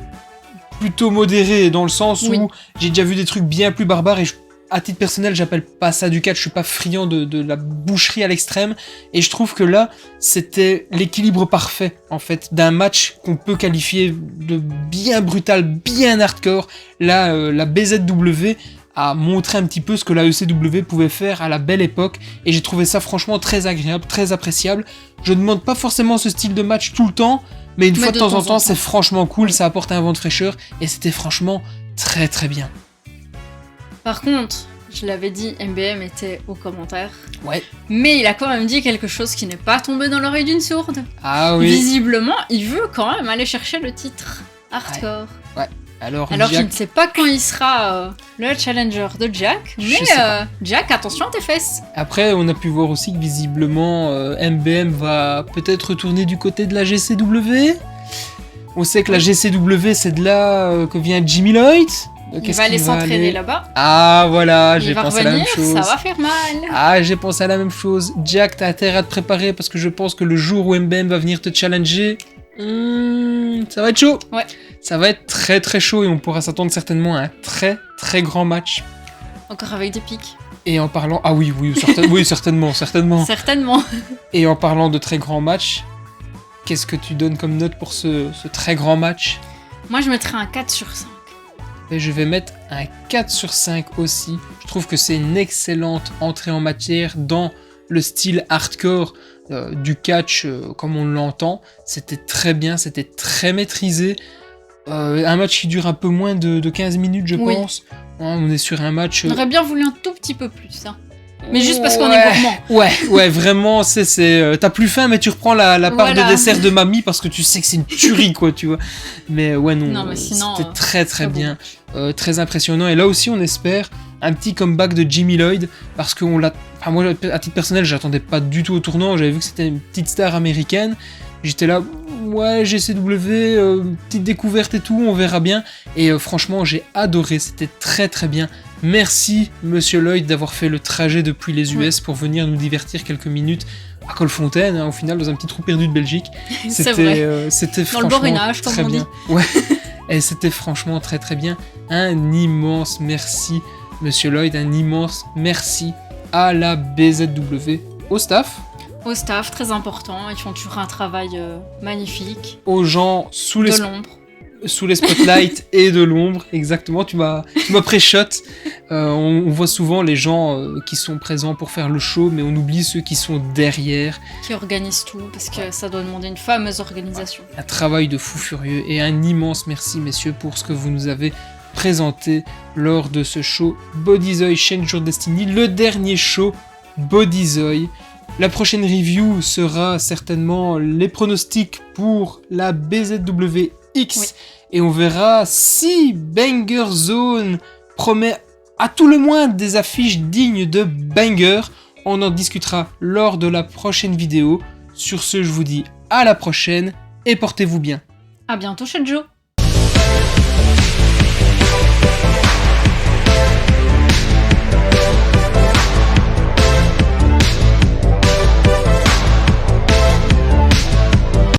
plutôt modéré dans le sens Oui. où j'ai déjà vu des trucs bien plus barbares et à titre personnel, j'appelle pas ça du catch, je suis pas friand de la boucherie à l'extrême, et je trouve que là, c'était l'équilibre parfait, en fait, d'un match qu'on peut qualifier de bien brutal, bien hardcore. Là, la BZW a montré un petit peu ce que la ECW pouvait faire à la belle époque, et j'ai trouvé ça franchement très agréable, très appréciable. Je ne demande pas forcément ce style de match tout le temps, mais une fois de temps en temps, c'est franchement cool, ça apporte un vent de fraîcheur, et c'était franchement très très bien. Par contre, je l'avais dit, MBM était aux commentaires. Ouais. Mais il a quand même dit quelque chose qui n'est pas tombé dans l'oreille d'une sourde. Ah oui. Visiblement, il veut quand même aller chercher le titre hardcore. Ouais. Alors je Jack... ne sais pas quand il sera le challenger de Jack, mais Jack, attention à tes fesses. Après, on a pu voir aussi que visiblement MBM va peut-être retourner du côté de la GCW. On sait que la GCW, c'est de là que vient Jimmy Lloyd. Il va aller s'entraîner là-bas. Ah voilà, j'ai Il va pensé revenir, à la même chose. ça va faire mal. Ah, j'ai pensé à la même chose. Jack, t'as intérêt à te préparer parce que je pense que le jour où MBM va venir te challenger, ça va être chaud. Ouais. Ça va être très très chaud et on pourra s'attendre certainement à un très très grand match. Encore avec des pics. Et en parlant... Ah oui, certainement. Certainement. Et en parlant de très grands matchs, qu'est-ce que tu donnes comme note pour ce très grand match ? Moi, je mettrais un 4 sur 5. Et je vais mettre un 4 sur 5 aussi. Je trouve que c'est une excellente entrée en matière dans le style hardcore du catch comme on l'entend. C'était très bien, c'était très maîtrisé. Un match qui dure un peu moins de 15 minutes, je pense. Hein, on est sur un match... On aurait bien voulu un tout petit peu plus, hein. Mais juste parce qu'on est gourmand. Ouais, vraiment, t'as plus faim, mais tu reprends la part de dessert de mamie parce que tu sais que c'est une tuerie, quoi, tu vois. Mais ouais, non, mais sinon, c'était très très bien, très impressionnant. Et là aussi, on espère un petit comeback de Jimmy Lloyd parce que moi, à titre personnel, j'attendais pas du tout au tournant. J'avais vu que c'était une petite star américaine. J'étais là, ouais, GCW, petite découverte et tout, on verra bien. Et franchement, j'ai adoré, c'était très très bien. Merci, Monsieur Lloyd, d'avoir fait le trajet depuis les US pour venir nous divertir quelques minutes à Colfontaine, hein, au final, dans un petit trou perdu de Belgique. C'est vrai. C'était dans franchement le borinage, comme très on dit. bien. Ouais. Et c'était franchement très très bien. Un immense merci, Monsieur Lloyd, un immense merci à la BZW, au staff. Au staff, très important, ils font toujours un travail magnifique. Aux gens sous les spotlights et de l'ombre, exactement, tu m'as pré-shot. On voit souvent les gens qui sont présents pour faire le show, mais on oublie ceux qui sont derrière. Qui organisent tout, parce que ça doit demander une fameuse organisation. Un travail de fou furieux, et un immense merci, messieurs, pour ce que vous nous avez présenté lors de ce show Bodyzoy Change Your Destiny, le dernier show Bodyzoy. La prochaine review sera certainement les pronostics pour la BZW X, et on verra si Banger Zone promet à tout le moins des affiches dignes de banger. On en discutera lors de la prochaine vidéo. Sur ce, je vous dis à la prochaine et portez-vous bien. À bientôt chez Joe.